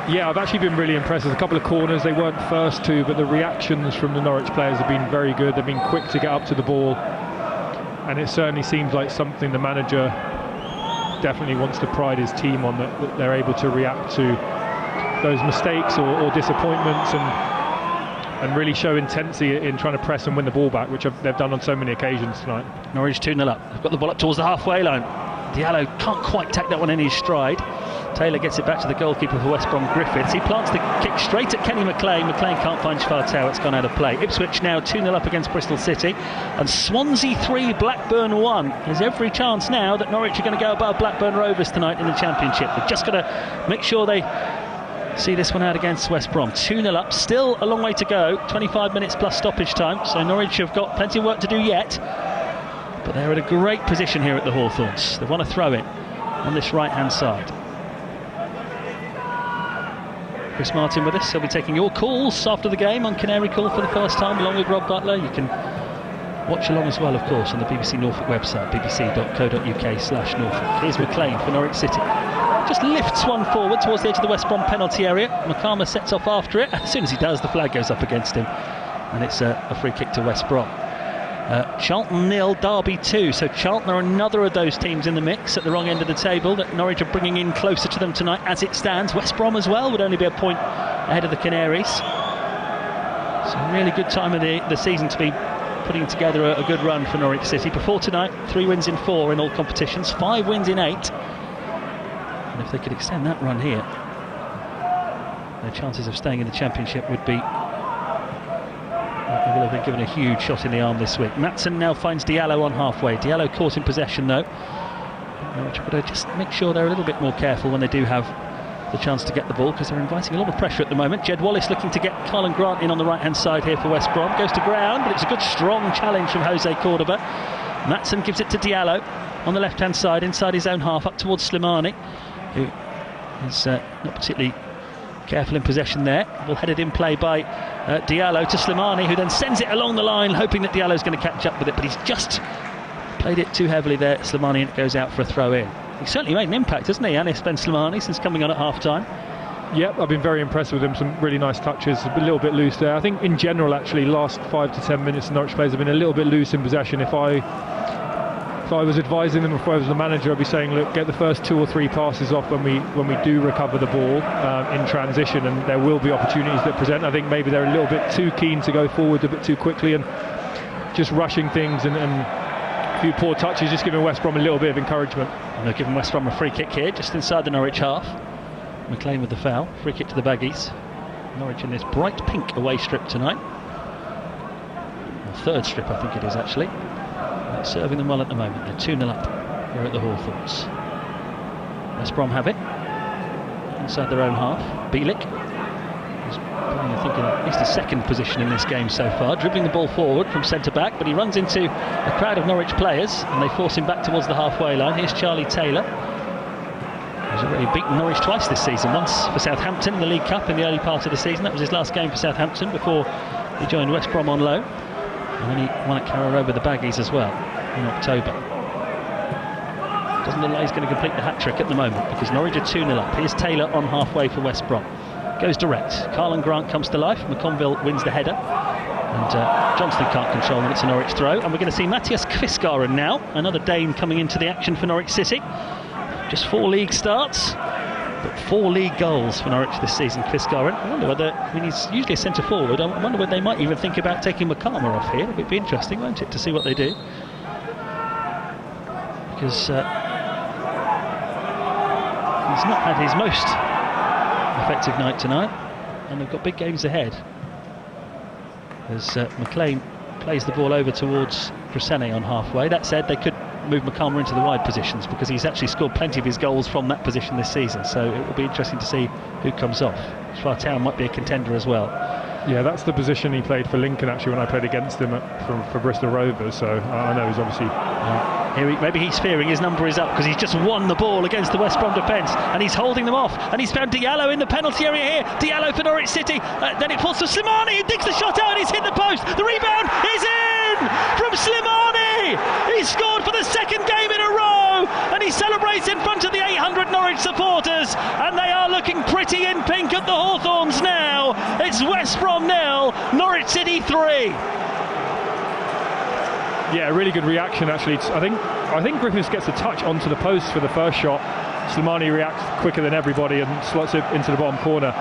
Yeah, I've actually been really impressed. There's a couple of corners they weren't first to, but the reactions from the Norwich players have been very good. They've been quick to get up to the ball, and it certainly seems like something the manager definitely wants to pride his team on, that they're able to react to those mistakes or disappointments and really show intensity in trying to press and win the ball back, which they've done on so many occasions tonight. Norwich 2-0 up. They've got the ball up towards the halfway line. Diallo can't quite take that one in his stride. Taylor gets it back to the goalkeeper for West Brom, Griffiths. He plants the kick straight at Kenny McLean. McLean can't find Schwartau. It's gone out of play. Ipswich now 2-0 up against Bristol City. And Swansea 3, Blackburn 1. There's every chance now that Norwich are going to go above Blackburn Rovers tonight in the Championship. They've just got to make sure they see this one out against West Brom. 2-0 up, still a long way to go, 25 minutes plus stoppage time, so Norwich have got plenty of work to do yet, but they're in a great position here at the Hawthorns. They want to throw it on this right hand side. Chris Martin with us, he'll be taking your calls after the game on Canary Call for the first time, along with Rob Butler. You can watch along as well, of course, on the BBC Norfolk website, bbc.co.uk/Norfolk. Here's McLean for Norwich City. Just lifts one forward towards the edge of the West Brom penalty area. Makama sets off after it. As soon as he does, the flag goes up against him, and it's a free kick to West Brom. Charlton 0, Derby 2. So Charlton are another of those teams in the mix at the wrong end of the table that Norwich are bringing in closer to them tonight as it stands. West Brom as well would only be a point ahead of the Canaries. So a really good time of the season to be putting together a good run for Norwich City. Before tonight, 3 wins in 4 in all competitions, 5 wins in 8. And if they could extend that run here, their chances of staying in the Championship would be... they will have been given a huge shot in the arm this week. Matson now finds Diallo on halfway. Diallo caught in possession though. Norwich have got to just make sure they're a little bit more careful when they do have the chance to get the ball, because they're inviting a lot of pressure at the moment. Jed Wallace looking to get Carlin Grant in on the right hand side here for West Brom. Goes to ground, but it's a good strong challenge from Jose Cordoba. Matson gives it to Diallo on the left hand side, inside his own half, up towards Slimani, who is not particularly careful in possession there. Ball headed in play by Diallo to Slimani, who then sends it along the line, hoping that Diallo's going to catch up with it, but he's just played it too heavily there, Slimani, and it goes out for a throw in. He's certainly made an impact, hasn't he, Anis Ben Slimani, since coming on at half time? Yep, I've been very impressed with him. Some really nice touches, a little bit loose there. I think in general, actually, last 5 to 10 minutes, the Norwich players have been a little bit loose in possession. If I was advising them, if I was the manager, I'd be saying, look, get the first 2 or 3 passes off when we do recover the ball in transition, and there will be opportunities that present. I think maybe they're a little bit too keen to go forward a bit too quickly and just rushing things, and a few poor touches, just giving West Brom a little bit of encouragement. And they're giving West Brom a free kick here, just inside the Norwich half. McLean with the foul, free kick to the Baggies. Norwich in this bright pink away strip tonight. Or third strip, I think it is actually. Serving them well at the moment. They're 2-0 up here at the Hawthorns. West Brom have it inside their own half. Bielik is playing, I think, in at least a second position in this game so far, dribbling the ball forward from centre back, but he runs into a crowd of Norwich players and they force him back towards the halfway line. Here's Charlie Taylor, who's already beaten Norwich twice this season. Once for Southampton in the League Cup in the early part of the season. That was his last game for Southampton before he joined West Brom on loan. And then he won at Carrow Road with the Baggies as well in October. Doesn't look like he's going to complete the hat-trick at the moment, because Norwich are 2-0 up. Here's Taylor on halfway for West Brom. Goes direct. Carlin Grant comes to life. McConville wins the header. And Johnston can't control when it's a Norwich throw. And we're going to see Matthias Kvistgården now, another Dane coming into the action for Norwich City. Just 4 league starts, but But 4 league goals for Norwich this season, Chris Goran. I wonder whether, he's usually a centre forward. I wonder whether they might even think about taking McCarmer off here. It'd be interesting, won't it, to see what they do. Because he's not had his most effective night tonight, and they've got big games ahead. As McLean plays the ball over towards Cresswell on halfway. That said, they could move McCarmer into the wide positions because he's actually scored plenty of his goals from that position this season, so it will be interesting to see who comes off. Schwartau might be a contender as well. Yeah, that's the position he played for Lincoln actually when I played against him for Bristol Rovers, so I know he's obviously... Maybe he's fearing his number is up because he's just won the ball against the West Brom defence and he's holding them off, and he's found Diallo in the penalty area here. Diallo for Norwich City, then it falls to Slimani, who digs the shot out and he's hit the post. The rebound is in from Slimani. He's scored for the second game in a row and he celebrates in front of the 800 Norwich supporters, and they are looking pretty in pink at the Hawthorns now. It's West Brom 0, Norwich City 3. Yeah, really good reaction actually. I think Griffiths gets a touch onto the post for the first shot. Slimani reacts quicker than everybody and slots it into the bottom corner.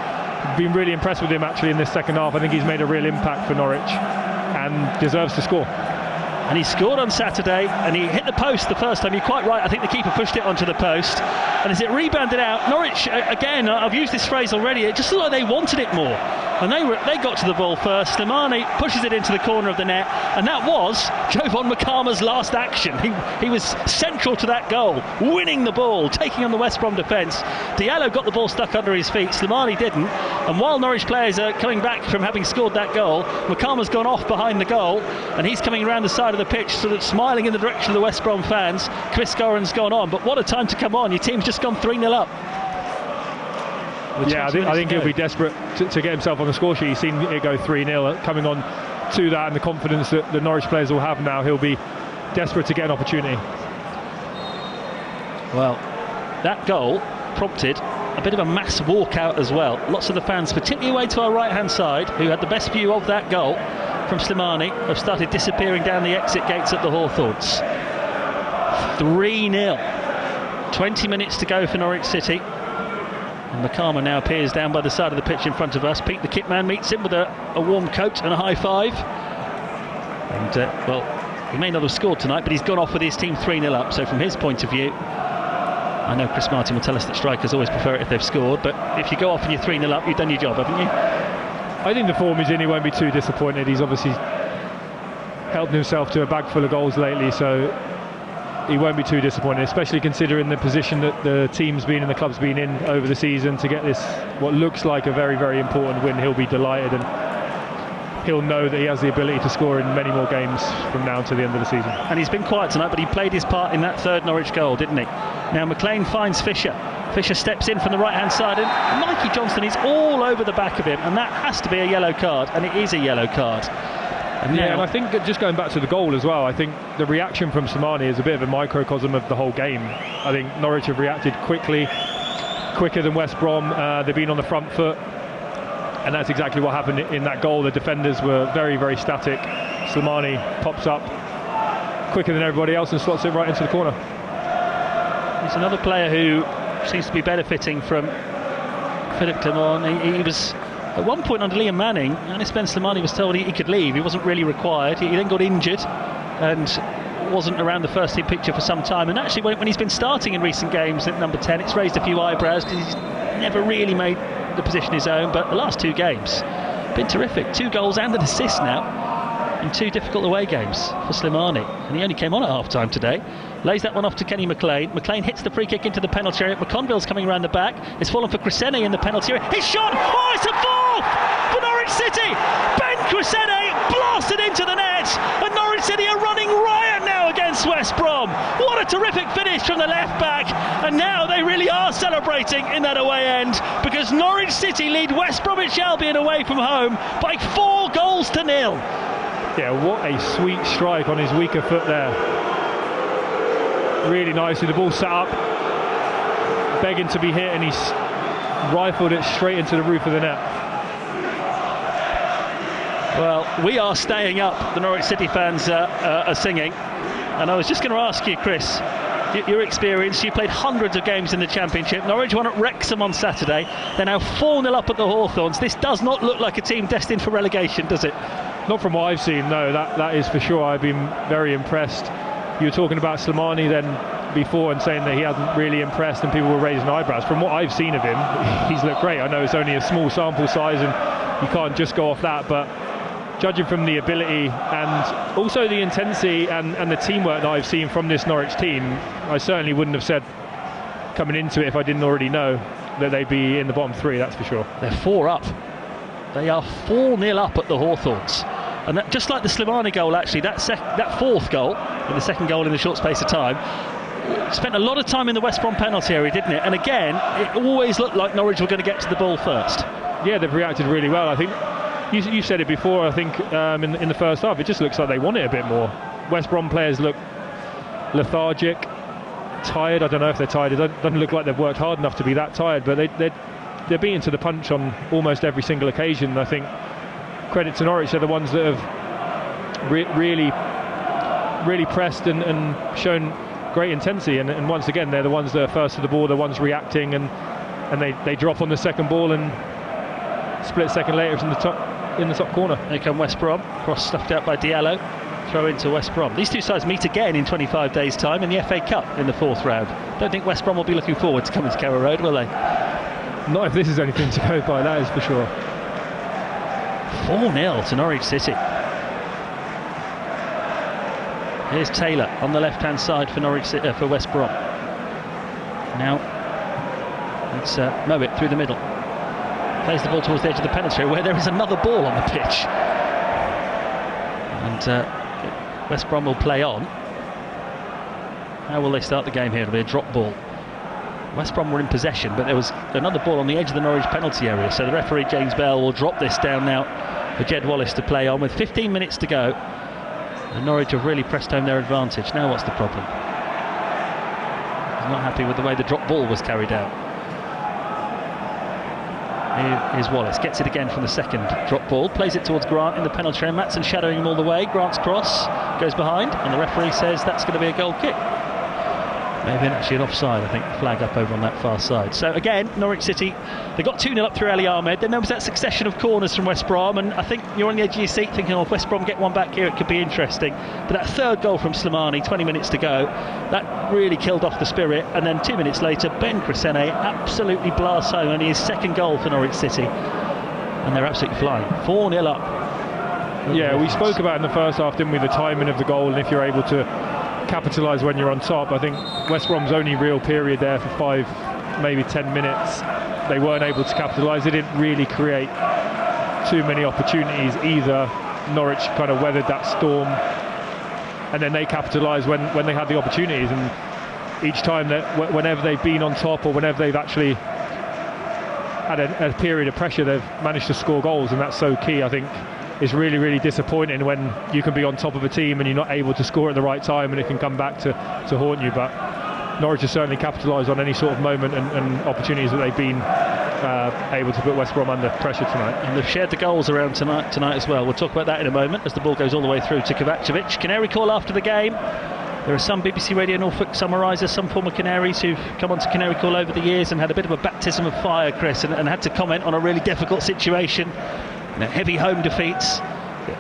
Been really impressed with him actually in this second half. I think he's made a real impact for Norwich and deserves to score. And he scored on Saturday and he hit the post the first time. You're quite right, I think the keeper pushed it onto the post, and as it rebounded out, Norwich, again, I've used this phrase already, it just looked like they wanted it more. And they got to the ball first. Slimani pushes it into the corner of the net, and that was Jovan McCarmer's last action. He was central to that goal, winning the ball, taking on the West Brom defence. Diallo got the ball stuck under his feet, Slimani didn't, and while Norwich players are coming back from having scored that goal, McCarmer's gone off behind the goal and he's coming around the side of the pitch sort of smiling in the direction of the West Brom fans. Chris Goran's gone on, but what a time to come on. Your team's just gone 3-0 up. Yeah, I think he'll be desperate to get himself on the score sheet. He's seen it go 3-0. Coming on to that and the confidence that the Norwich players will have now, he'll be desperate to get an opportunity. Well, that goal prompted a bit of a mass walkout as well. Lots of the fans, particularly away to our right-hand side, who had the best view of that goal from Slimani, have started disappearing down the exit gates at the Hawthorns. 3-0. 20 minutes to go for Norwich City. And McCarmer now appears down by the side of the pitch in front of us. Pete the kit man meets him with a warm coat and a high five. And, well, he may not have scored tonight, but he's gone off with his team 3-0 up. So from his point of view, I know Chris Martin will tell us that strikers always prefer it if they've scored, but if you go off and you're 3-0 up, you've done your job, haven't you? I think the form is in, he won't be too disappointed. He's obviously helped himself to a bag full of goals lately, so he won't be too disappointed, especially considering the position that the team's been and the club's been in over the season. To get this, what looks like a very, very important win, he'll be delighted, and he'll know that he has the ability to score in many more games from now to the end of the season. And he's been quiet tonight, but he played his part in that third Norwich goal, didn't he? Now McLean finds Fisher. Fisher steps in from the right-hand side, and Mikey Johnston is all over the back of him, and that has to be a yellow card, and it is a yellow card. And and I think just going back to the goal as well, I think the reaction from Slimani is a bit of a microcosm of the whole game. I think Norwich have reacted quicker than West Brom. They've been on the front foot, and that's exactly what happened in that goal. The defenders were very, very static. Slimani pops up quicker than everybody else and slots it right into the corner. He's another player who seems to be benefiting from Philip Clement. He was at one point under Liam Manning, and Ben Slimani was told he could leave. He wasn't really required. He then got injured and wasn't around the first team picture for some time. And actually, when he's been starting in recent games at number 10, it's raised a few eyebrows because he's never really made the position his own. But the last two games, been terrific. 2 goals and an assist now in 2 difficult away games for Slimani. And he only came on at half-time today. Lays that one off to Kenny McLean. McLean hits the free kick into the penalty area. McConville's coming around the back. It's fallen for Cresswell in the penalty area. His shot! Oh, it's a fourth for Norwich City! Ben Cresswell blasted into the net, and Norwich City are running riot now against West Brom. What a terrific finish from the left back, and now they really are celebrating in that away end, because Norwich City lead West Bromwich Albion away from home by 4-0. Yeah, what a sweet strike on his weaker foot there. Really nicely, the ball set up, begging to be hit, and he's rifled it straight into the roof of the net. Well, we are staying up, the Norwich City fans are singing, and I was just going to ask you, Chris, your experience, you played hundreds of games in the Championship. Norwich won at Wrexham on Saturday. They're now 4-0 up at the Hawthorns. This does not look like a team destined for relegation, does it? Not from what I've seen, no, that is for sure. I've been very impressed. You were talking about Slimani then before and saying that he hasn't really impressed and people were raising eyebrows. From what I've seen of him, he's looked great. I know it's only a small sample size and you can't just go off that, but judging from the ability and also the intensity and the teamwork that I've seen from this Norwich team, I certainly wouldn't have said coming into it if I didn't already know that they'd be in the bottom three, that's for sure. They're 4 up. They are 4-0 up at the Hawthorns. And that, just like the Slimani goal, actually, that fourth goal, and the second goal in a short space of time, spent a lot of time in the West Brom penalty area, didn't it? And again, it always looked like Norwich were going to get to the ball first. Yeah, they've reacted really well. I think you said it before. I think in the first half, it just looks like they want it a bit more. West Brom players look lethargic, tired. I don't know if they're tired. It doesn't look like they've worked hard enough to be that tired, but they're beaten to the punch on almost every single occasion. I think credit to Norwich, they're the ones that have really pressed and shown great intensity, and once again they're the ones that are first to the ball, the ones reacting, and they drop on the second ball and split second later in the top corner. Here come West Brom, cross stuffed out by Diallo, throw into West Brom. These two sides meet again in 25 days time in the FA Cup in the 4th round. Don't think West Brom will be looking forward to coming to Carrow Road, will they? Not if this is anything to go by, that is for sure. 4-0 to Norwich City. Here's Taylor on the left-hand side for Norwich City, for West Brom. Now it's Mowat through the middle. Plays the ball towards the edge of the penalty area where there is another ball on the pitch. And West Brom will play on. How will they start the game here? It'll be a drop ball. West Brom were in possession, but there was another ball on the edge of the Norwich penalty area, so the referee James Bell will drop this down now for Jed Wallace to play on with 15 minutes to go. And Norwich have really pressed home their advantage. Now what's the problem? He's not happy with the way the drop ball was carried out. Here is Wallace, gets it again from the second drop ball, plays it towards Grant in the penalty area. Maatsen shadowing him all the way. Grant's cross goes behind, and the referee says that's going to be a goal kick. Maybe actually an offside, I think, flag up over on that far side. So again, Norwich City, they got 2-0 up through Ali Ahmed. Then there was that succession of corners from West Brom, and I think you're on the edge of your seat thinking, oh, if West Brom get one back here, it could be interesting. But that third goal from Slimani, 20 minutes to go, that really killed off the spirit. And then 2 minutes later, Ben Crescene absolutely blasts home, only his second goal for Norwich City. And they're absolutely flying. 4-0 up. Yeah, we spoke about in the first half, didn't we, the timing of the goal, and if you're able to capitalise when you're on top. I think West Brom's only real period there for 5, maybe 10 minutes, they weren't able to capitalise. They didn't really create too many opportunities either. Norwich kind of weathered that storm, and then they capitalised when they had the opportunities. And each time that whenever they've been on top, or whenever they've actually had a period of pressure, they've managed to score goals, and that's so key. I think it's really disappointing when you can be on top of a team and you're not able to score at the right time, and it can come back to haunt you. But Norwich has certainly capitalised on any sort of moment and opportunities that they've been able to put West Brom under pressure tonight. And they've shared the goals around tonight as well. We'll talk about that in a moment as the ball goes all the way through to Kovacevic. Canary call after the game. There are some BBC Radio Norfolk summarisers, some former Canaries who've come onto Canary Call over the years and had a bit of a baptism of fire, Chris, and had to comment on a really difficult situation. Heavy home defeats.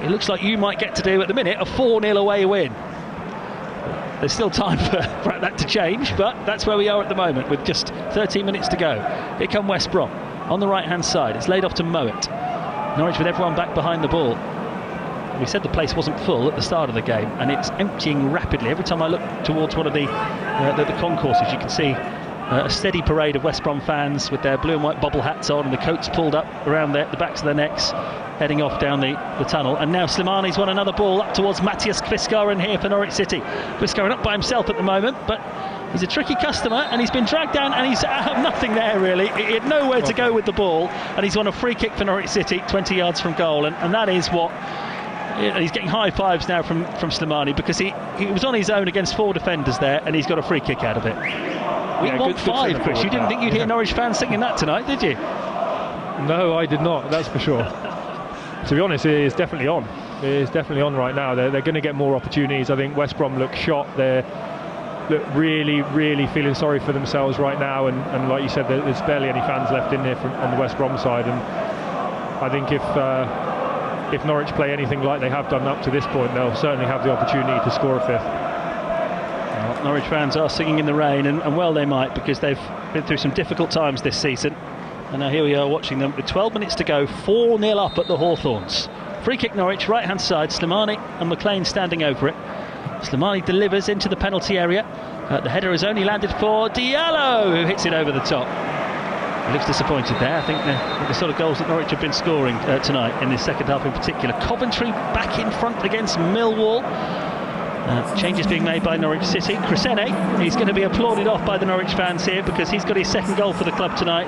It looks like you might get to do at the minute a 4-0 away win. There's still time for that to change, but that's where we are at the moment with just 13 minutes to go. Here come West Brom on the right hand side. It's laid off to Mowat. Norwich with everyone back behind the ball. We said the place wasn't full at the start of the game, and it's emptying rapidly. Every time I look towards one of the concourses, you can see a steady parade of West Brom fans with their blue and white bobble hats on and the coats pulled up around the backs of their necks, heading off down the tunnel. And now Slimani's won another ball up towards Matthias Kviskaren here for Norwich City. Kviskaren up by himself at the moment, but he's a tricky customer, and he's been dragged down, and he's out of nothing there really. He had nowhere to go with the ball, and he's won a free kick for Norwich City 20 yards from goal, and that is what... He's getting high fives now from Slimani, because he was on his own against 4 defenders there, and he's got a free kick out of it. We want 5, Chris. You didn't think you'd hear Norwich fans singing that tonight, did you? No, I did not, that's for sure. To be honest, it is definitely on. It is definitely on right now. They're going to get more opportunities. I think West Brom look shot. They're look really feeling sorry for themselves right now, and like you said, there's barely any fans left in there on the West Brom side, and I think if Norwich play anything like they have done up to this point, they'll certainly have the opportunity to score a fifth. Well, Norwich fans are singing in the rain, and well they might, because they've been through some difficult times this season, and now here we are watching them with 12 minutes to go, 4-0 up at the Hawthorns. Free kick Norwich, right hand side, Slimani and McLean standing over it. Slimani delivers into the penalty area. The header has only landed for Diallo, who hits it over the top. He looks disappointed there. I think the sort of goals that Norwich have been scoring tonight, in this second half in particular. Coventry back in front against Millwall. Changes being made by Norwich City. Cresswell, he's going to be applauded off by the Norwich fans here, because he's got his second goal for the club tonight.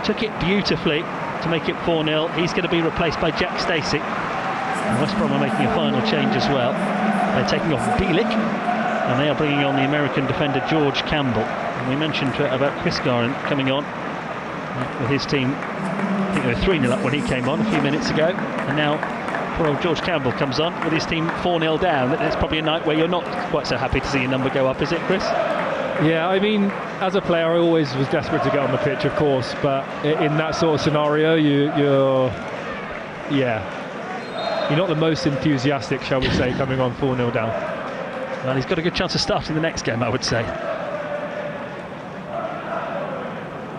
Took it beautifully to make it 4-0. He's going to be replaced by Jack Stacey. And West Brom are making a final change as well. They're taking off Bielik, and they are bringing on the American defender George Campbell. And we mentioned about Chris Garant coming on with his team. I think they were 3-0 up when he came on a few minutes ago, and now poor old George Campbell comes on with his team 4-0 down. It's probably a night where you're not quite so happy to see your number go up, is it, Chris? Yeah, I mean, as a player, I always was desperate to get on the pitch, of course, but in that sort of scenario, you're not the most enthusiastic, shall we say, coming on 4-0 down. Well, he's got a good chance of starting the next game, I would say.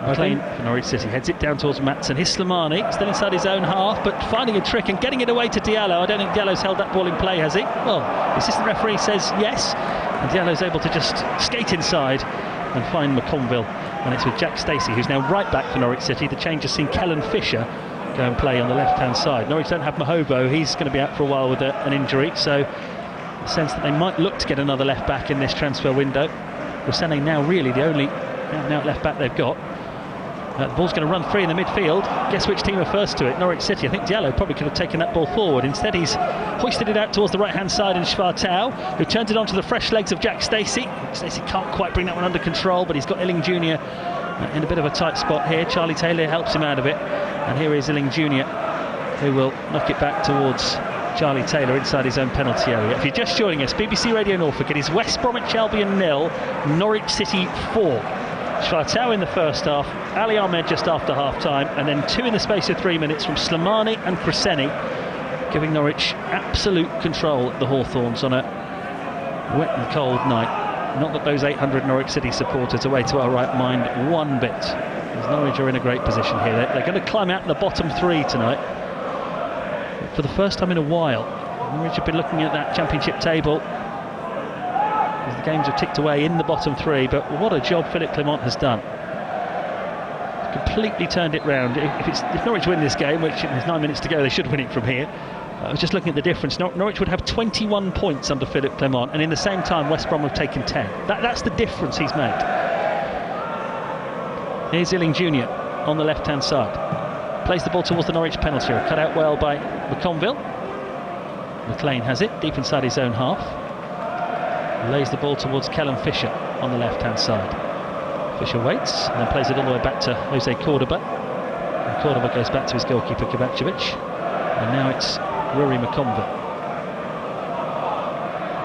McLean for Norwich City heads it down towards Maatsen. Here's Slimani, still inside his own half, but finding a trick and getting it away to Diallo. I don't think Diallo's held that ball in play, has he? Well, the assistant referee says yes, and Diallo's able to just skate inside and find McConville. And it's with Jack Stacey, who's now right back for Norwich City. The change has seen Kellen Fisher go and play on the left-hand side. Norwich don't have Mahobo, he's going to be out for a while with an injury, so a sense that they might look to get another left-back in this transfer window. Rossene now really the only out-and-out left-back they've got. The ball's going to run free in the midfield. Guess which team are first to it? Norwich City. I think Diallo probably could have taken that ball forward. Instead, he's hoisted it out towards the right-hand side in Schwartau, who turns it onto the fresh legs of Jack Stacey. Stacey can't quite bring that one under control, but he's got Illing Jr. In a bit of a tight spot here. Charlie Taylor helps him out of it. And here is Illing Jr., who will knock it back towards Charlie Taylor inside his own penalty area. If you're just joining us, BBC Radio Norfolk, it is West Bromwich Albion 0, Norwich City 4. Schwartau in the first half, Ali Ahmed just after half-time, and then 2 in the space of 3 minutes from Slimani and Cresswell, giving Norwich absolute control at the Hawthorns on a wet and cold night. Not that those 800 Norwich City supporters are away to our right mind one bit, as Norwich are in a great position here. They're going to climb out in the bottom 3 tonight for the first time in a while. Norwich have been looking at that championship table as the games have ticked away in the bottom 3, but what a job Philippe Clement has done. Completely turned it round. If Norwich win this game, which there's 9 minutes to go, they should win it from here. I was just looking at the difference. Norwich would have 21 points under Philippe Clement, and in the same time West Brom have taken 10. That's the difference he's made. Here's Illing Jr. on the left-hand side. Plays the ball towards the Norwich penalty area, cut out well by McConville. McLean has it, deep inside his own half. Lays the ball towards Kellen Fisher on the left-hand side. Fisher waits and then plays it all the way back to Jose Cordoba. And Cordoba goes back to his goalkeeper Kovacevic. And now it's Rory McConville.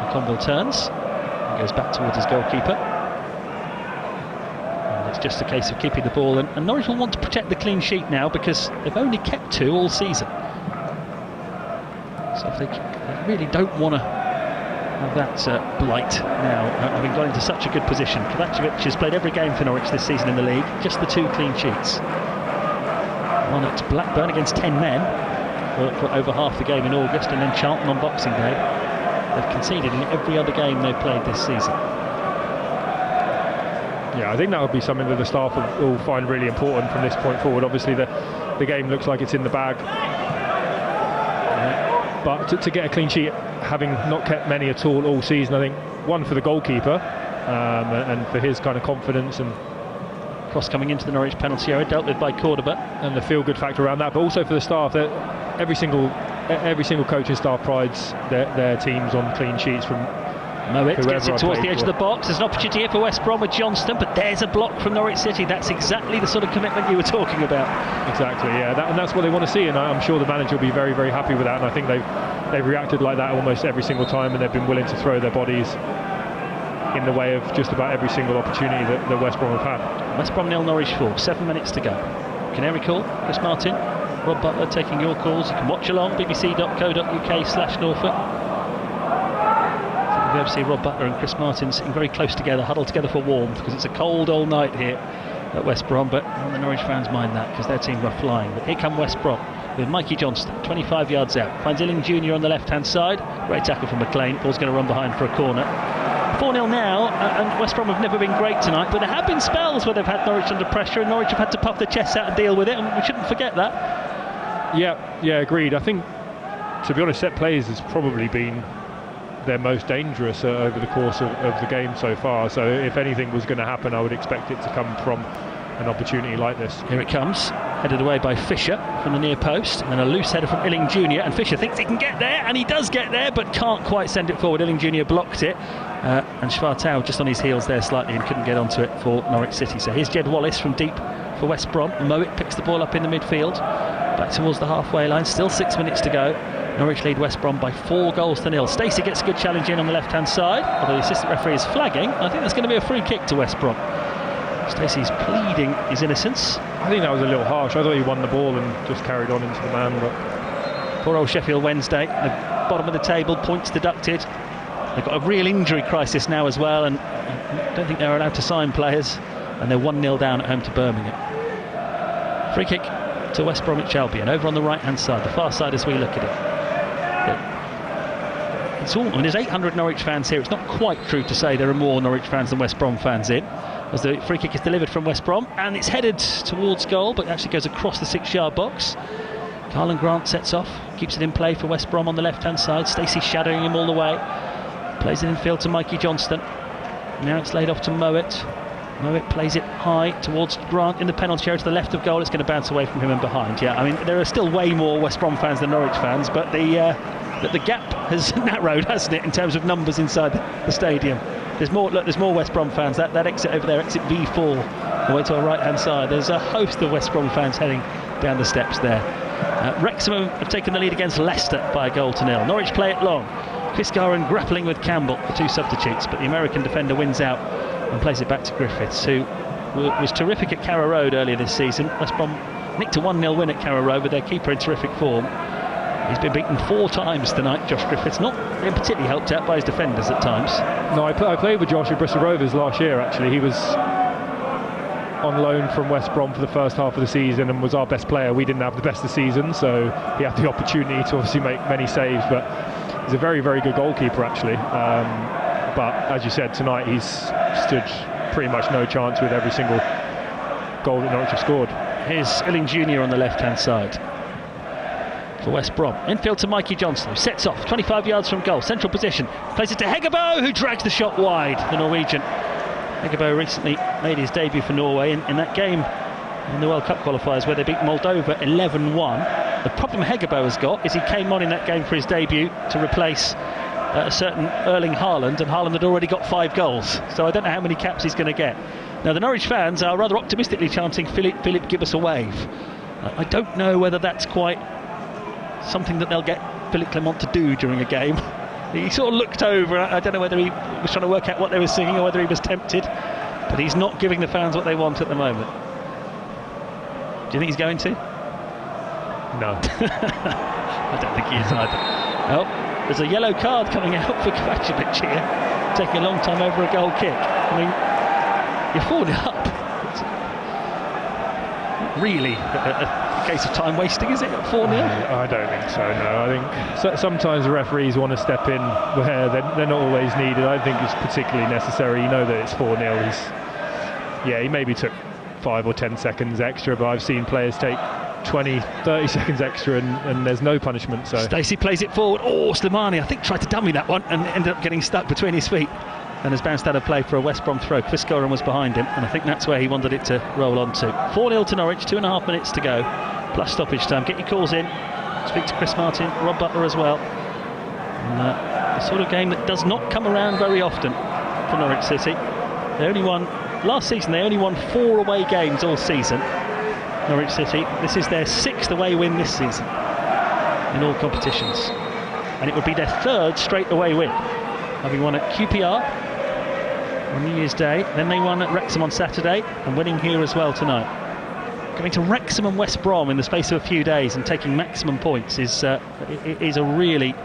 McConville turns and goes back towards his goalkeeper. And it's just a case of keeping the ball. And Norwich will want to protect the clean sheet now, because they've only kept 2 all season. So if they really don't want to have that blight now, having got into such a good position. Kovacevic has played every game for Norwich this season in the league, just the 2 clean sheets. One at Blackburn against 10 men for over half the game in August, and then Charlton on Boxing Day. They've conceded in every other game they've played this season. Yeah, I think that would be something that the staff will find really important from this point forward. Obviously the game looks like it's in the bag, but to get a clean sheet, having not kept many at all season, I think one for the goalkeeper and for his kind of confidence, and cross coming into the Norwich penalty area, dealt with by Cordoba, and the feel-good factor around that, but also for the staff. That every single coaching staff prides their teams on clean sheets from Moet gets it towards the edge of the box. There's an opportunity here for West Brom with Johnston, but there's a block from Norwich City. That's exactly the sort of commitment you were talking about. Exactly, yeah, and that's what they want to see, and I'm sure the manager will be very, very happy with that. And I think they've reacted like that almost every single time, and they've been willing to throw their bodies in the way of just about every single opportunity that West Brom have had. West Brom 0, Norwich 4, 7 minutes to go. Canary call, Chris Martin, Rob Butler taking your calls. You can watch along, bbc.co.uk/Norfolk. We'll be able to see Rob Butler and Chris Martin sitting very close together, huddled together for warmth, because it's a cold old night here at West Brom, but the Norwich fans mind that because their team were flying. But here come West Brom with Mikey Johnston, 25 yards out, finds Illing Jr. on the left hand side. Great tackle from McLean. Ball's going to run behind for a corner. 4-0 now, and West Brom have never been great tonight, but there have been spells where they've had Norwich under pressure, and Norwich have had to puff their chests out and deal with it, and we shouldn't forget that. Yeah, agreed. I think, to be honest, set plays has probably been their most dangerous over the course of the game so far. So if anything was going to happen, I would expect it to come from an opportunity like this. Here it comes, headed away by Fisher from the near post, and then a loose header from Illing Jr. and Fisher thinks he can get there, and he does get there, but can't quite send it forward. Illing Jr. blocked it, and Schwartau just on his heels there slightly and couldn't get onto it for Norwich City. So here's Jed Wallace from deep for West Brom. Mowat picks the ball up in the midfield, back towards the halfway line, still 6 minutes to go. Norwich lead West Brom by 4-0. Stacey gets a good challenge in on the left hand side, although the assistant referee is flagging. I think that's going to be a free kick to West Brom. Stacey's pleading his innocence. I think that was a little harsh. I thought he won the ball and just carried on into the man. But poor old Sheffield Wednesday, the bottom of the table, points deducted. They've got a real injury crisis now as well, and I don't think they're allowed to sign players, and they're 1-0 down at home to Birmingham. Free kick to West Bromwich Albion, over on the right hand side, the far side as we look at it. It's all, there's 800 Norwich fans here. It's not quite true to say there are more Norwich fans than West Brom fans in, as the free kick is delivered from West Brom, and it's headed towards goal, but actually goes across the 6-yard box. Carlan Grant sets off, keeps it in play for West Brom on the left hand side. Stacey shadowing him all the way, plays it in field to Mikey Johnston. Now it's laid off to Mowat. Mowat plays it high towards Grant in the penalty area to the left of goal. It's going to bounce away from him and behind. Yeah, I mean, there are still way more West Brom fans than Norwich fans, but the gap has narrowed, hasn't it, in terms of numbers inside the stadium. There's more West Brom fans. That exit over there, exit V4, the way to our right hand side, there's a host of West Brom fans heading down the steps there. Wrexham have taken the lead against Leicester by 1-0. Norwich play it long. Chris Garran grappling with Campbell, the two substitutes, but the American defender wins out and plays it back to Griffiths, who was terrific at Carrow Road earlier this season. West Brom nicked a 1-0 win at Carrow Road with their keeper in terrific form. He's been beaten 4 times tonight, Josh Griffiths, not being particularly helped out by his defenders at times. No, I played with Josh at Bristol Rovers last year, actually. He was on loan from West Brom for the first half of the season and was our best player. We didn't have the best of the season, so he had the opportunity to obviously make many saves, but he's a very, very good goalkeeper, actually. But as you said, tonight he's stood pretty much no chance with every single goal that Norwich have scored. Here's Illing Jr. on the left-hand side for West Brom. Infield to Mikey Johnston, who sets off 25 yards from goal, central position, plays it to Hegebo, who drags the shot wide, the Norwegian. Hegebo recently made his debut for Norway in that game in the World Cup qualifiers where they beat Moldova 11-1. The problem Hegebo has got is he came on in that game for his debut to replace a certain Erling Haaland, and Haaland had already got 5 goals, so I don't know how many caps he's going to get. Now the Norwich fans are rather optimistically chanting, Philip, give us a wave. I don't know whether that's quite something that they'll get Philip Clement to do during a game. He sort of looked over, I don't know whether he was trying to work out what they were singing or whether he was tempted, but he's not giving the fans what they want at the moment. Do you think he's going to? No. I don't think he is either. Oh, there's a yellow card coming out for Kovacevic here, taking a long time over a goal kick. I mean, you're 4-0 up. It's not really a case of time wasting, is it, at 4-0? I don't think so, no. I think sometimes the referees want to step in where they're not always needed. I don't think it's particularly necessary. You know that it's 4-0. He maybe took 5 or 10 seconds extra, but I've seen players take 20, 30 seconds extra and there's no punishment. So Stacey plays it forward. Slimani, I think, tried to dummy that one and ended up getting stuck between his feet and has bounced out of play for a West Brom throw. Chris Garran was behind him, and I think that's where he wanted it to roll on to. 4-0 to Norwich, 2.5 minutes to go, plus stoppage time. Get your calls in. Speak to Chris Martin, Rob Butler as well. And, the sort of game that does not come around very often for Norwich City. They only won, last season they only won 4 away games all season. Norwich City, this is their 6th away win this season in all competitions, and it would be their 3rd straight away win, having won at QPR, on New Year's Day. Then they won at Wrexham on Saturday and winning here as well tonight. Going to Wrexham and West Brom in the space of a few days and taking maximum points is a really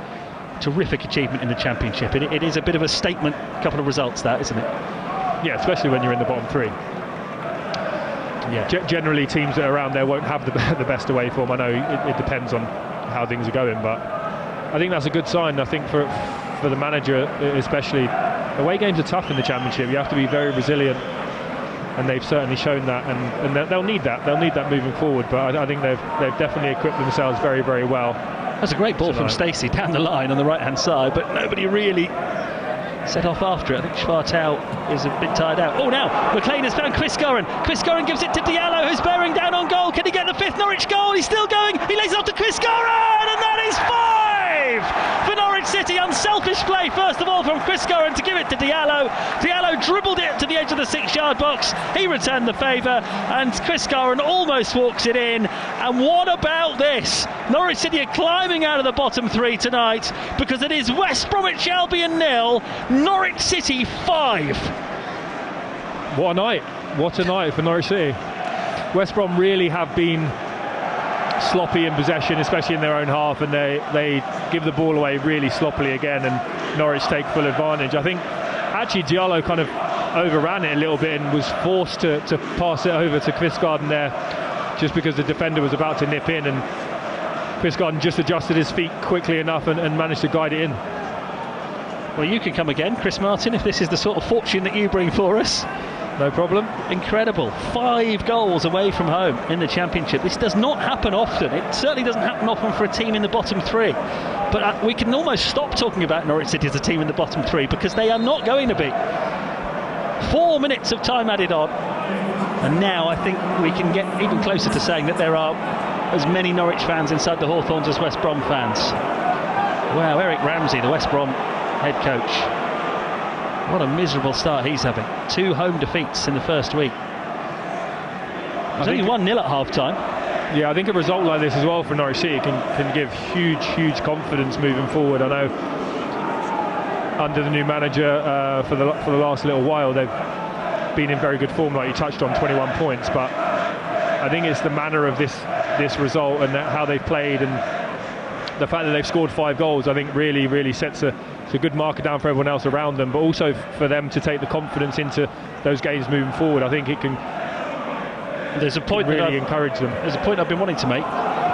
terrific achievement in the Championship. It is a bit of a statement, couple of results, that, isn't it? Yeah, especially when you're in the bottom three. Yeah. Generally, teams that are around there won't have the best away form. I know it depends on how things are going, but I think that's a good sign. I think for the manager especially, away games are tough in the Championship. You have to be very resilient, and they've certainly shown that, and they'll need that. They'll need that moving forward. But I think they've definitely equipped themselves very, very well. That's a great ball from Stacey down the line on the right-hand side, but nobody really set off after it. I think Schwartau is a bit tired out. Oh, now McLean has found Chris Goran. Chris Goran gives it to Diallo, who's bearing down on goal. Can he get the fifth Norwich goal? He's still going. He lays it off to Chris Goran, and that is 5 for Norwich City. Unselfish play, first of all, from Chris Goran to give it to Diallo. Diallo dribbled it to the edge of the 6-yard box. He returned the favour, and Chris Goran almost walks it in. And what about this? Norwich City are climbing out of the bottom three tonight, because it is West Bromwich Albion 0, Norwich City 5. What a night! What a night for Norwich City. West Brom really have been sloppy in possession, especially in their own half, and they give the ball away really sloppily again, and Norwich take full advantage. I think actually Diallo kind of overran it a little bit and was forced to pass it over to Quistgaard there, just because the defender was about to nip in, and Quistgaard just adjusted his feet quickly enough and managed to guide it in. Well, you can come again, Chris Martin, if this is the sort of fortune that you bring for us. No problem. Incredible. 5 goals away from home in the Championship. This does not happen often. It certainly doesn't happen often for a team in the bottom three. But we can almost stop talking about Norwich City as a team in the bottom three, because they are not going to be. 4 minutes of time added on. And now I think we can get even closer to saying that there are as many Norwich fans inside the Hawthorns as West Brom fans. Wow, Eric Ramsey, the West Brom head coach. What a miserable start he's having. 2 home defeats in the first week. There's only 1-0 at half-time. Yeah, I think a result like this as well for Norwich City can give huge confidence moving forward. I know under the new manager for the last little while they've been in very good form, like you touched on, 21 points. But I think it's the manner of this result and how they've played, and the fact that they've scored 5 goals, I think really sets a good marker down for everyone else around them, but also for them to take the confidence into those games moving forward. I think it can. There's a point really encourage them. There's a point I've been wanting to make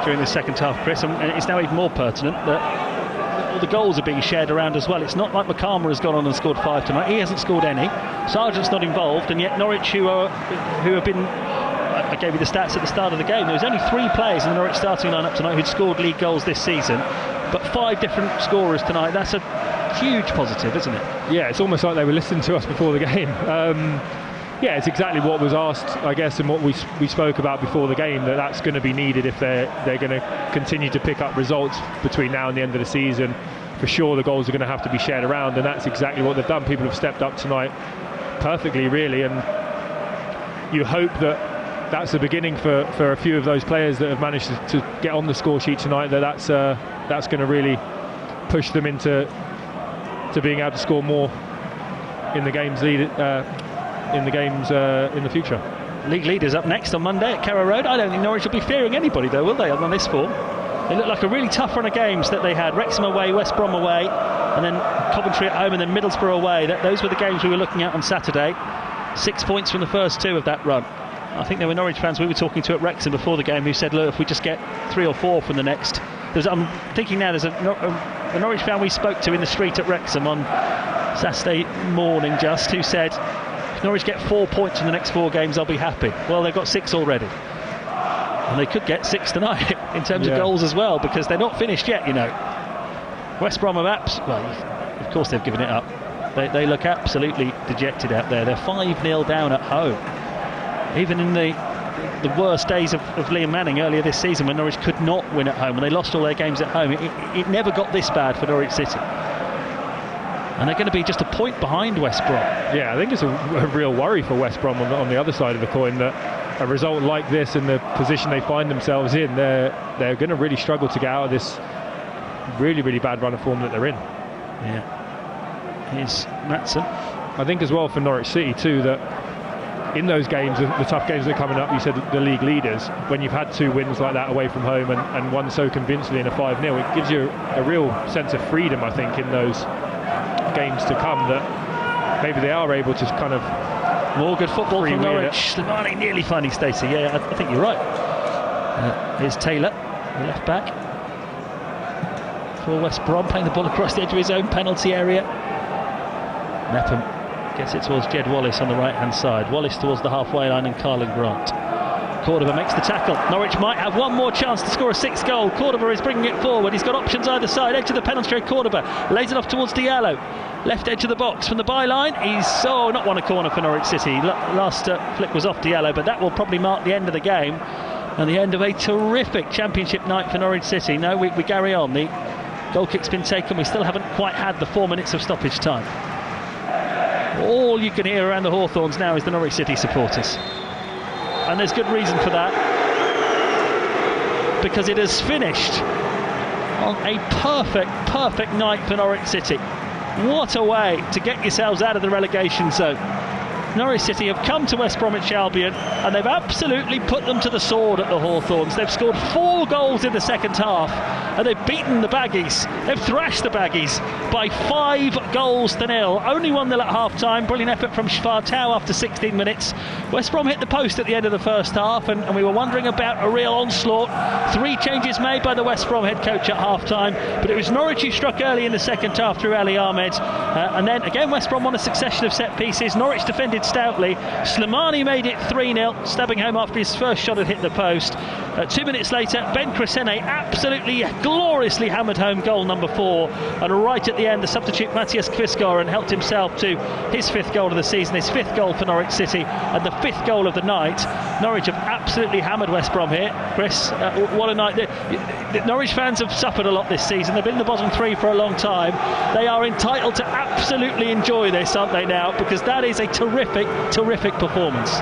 during the second half, Chris, and it's now even more pertinent that all the goals are being shared around as well. It's not like McCarmer has gone on and scored 5 tonight. He hasn't scored any. Sargent's not involved, and yet Norwich, who have been. I gave you the stats at the start of the game. There was only 3 players in the Norwich starting lineup tonight who'd scored league goals this season, but 5 different scorers tonight. That's a huge positive, isn't it? Yeah, it's almost like they were listening to us before the game. Yeah, it's exactly what was asked, I guess, and what we spoke about before the game, that's going to be needed if they're going to continue to pick up results between now and the end of the season. For sure, the goals are going to have to be shared around, and that's exactly what they've done. People have stepped up tonight perfectly, really, and you hope that's the beginning for a few of those players that have managed to get on the score sheet tonight. That's going to really push them into being able to score more in the games in the future. League leaders up next on Monday at Carrow Road. I don't think Norwich will be fearing anybody, though, will they, on this form? They look like a really tough run of games that they had. Wrexham away, West Brom away, and then Coventry at home, and then Middlesbrough away. Those were the games we were looking at on Saturday. 6 points from the first 2 of that run. I think there were Norwich fans we were talking to at Wrexham before the game who said, look, if we just get 3 or 4 from the next. I'm thinking now there's a Norwich fan we spoke to in the street at Wrexham on Saturday morning who said, if Norwich get 4 points in the next 4 games, I'll be happy. Well, they've got 6 already. And they could get 6 tonight in terms of goals as well, because they're not finished yet, you know. West Brom have of course they've given it up. They look absolutely dejected out there. They're 5-0 down at home. Even in the worst days of Liam Manning earlier this season, when Norwich could not win at home and they lost all their games at home, it never got this bad for Norwich City. And they're going to be just a point behind West Brom. Yeah, I think it's a real worry for West Brom on the other side of the coin, that a result like this in the position they find themselves in, they're going to really struggle to get out of this really bad run of form that they're in. Yeah. Here's Matson. I think as well for Norwich City too, that in those games, the tough games that are coming up, you said the league leaders, when you've had 2 wins like that away from home and one so convincingly in a 5-0, it gives you a real sense of freedom, I think, in those games to come, that maybe they are able to kind of more good football from Norwich. Slimani nearly finding Stacey. Yeah, I think you're right. Here's Taylor, the left back for West Brom, playing the ball across the edge of his own penalty area. Nepham gets it towards Jed Wallace on the right hand side. Wallace towards the halfway line and Carlin Grant. Cordoba makes the tackle. Norwich might have one more chance to score a 6th goal. Cordoba is bringing it forward. He's got options either side. Edge of the penalty area. Cordoba lays it off towards Diallo. Left edge of the box from the byline. He's not won a corner for Norwich City. Last flick was off Diallo, but that will probably mark the end of the game and the end of a terrific championship night for Norwich City. No, we carry on. The goal kick's been taken. We still haven't quite had the 4 minutes of stoppage time. All you can hear around the Hawthorns now is the Norwich City supporters. And there's good reason for that, because it has finished on a perfect night for Norwich City. What a way to get yourselves out of the relegation zone. Norwich City have come to West Bromwich Albion and they've absolutely put them to the sword at the Hawthorns. They've scored 4 goals in the second half and they've beaten the Baggies. They've thrashed the Baggies by 5-0. Only 1-0 at half-time. Brilliant effort from Schwartau after 16 minutes. West Brom hit the post at the end of the first half and we were wondering about a real onslaught. 3 changes made by the West Brom head coach at half-time, but it was Norwich who struck early in the second half through Ali Ahmed. And then again West Brom won a succession of set pieces. Norwich defended stoutly. Slimani made it 3-0, stabbing home after his first shot had hit the post. 2 minutes later, Ben Crescene absolutely gloriously hammered home goal number 4, and right at the end the substitute Matthias Kvistgaard helped himself to his 5th goal of the season, his 5th goal for Norwich City and the 5th goal of the night. Norwich have absolutely hammered West Brom here. Chris, what a night. The Norwich fans have suffered a lot this season. They've been in the bottom 3 for a long time. They are entitled to absolutely enjoy this, aren't they now, because that is a terrific performance.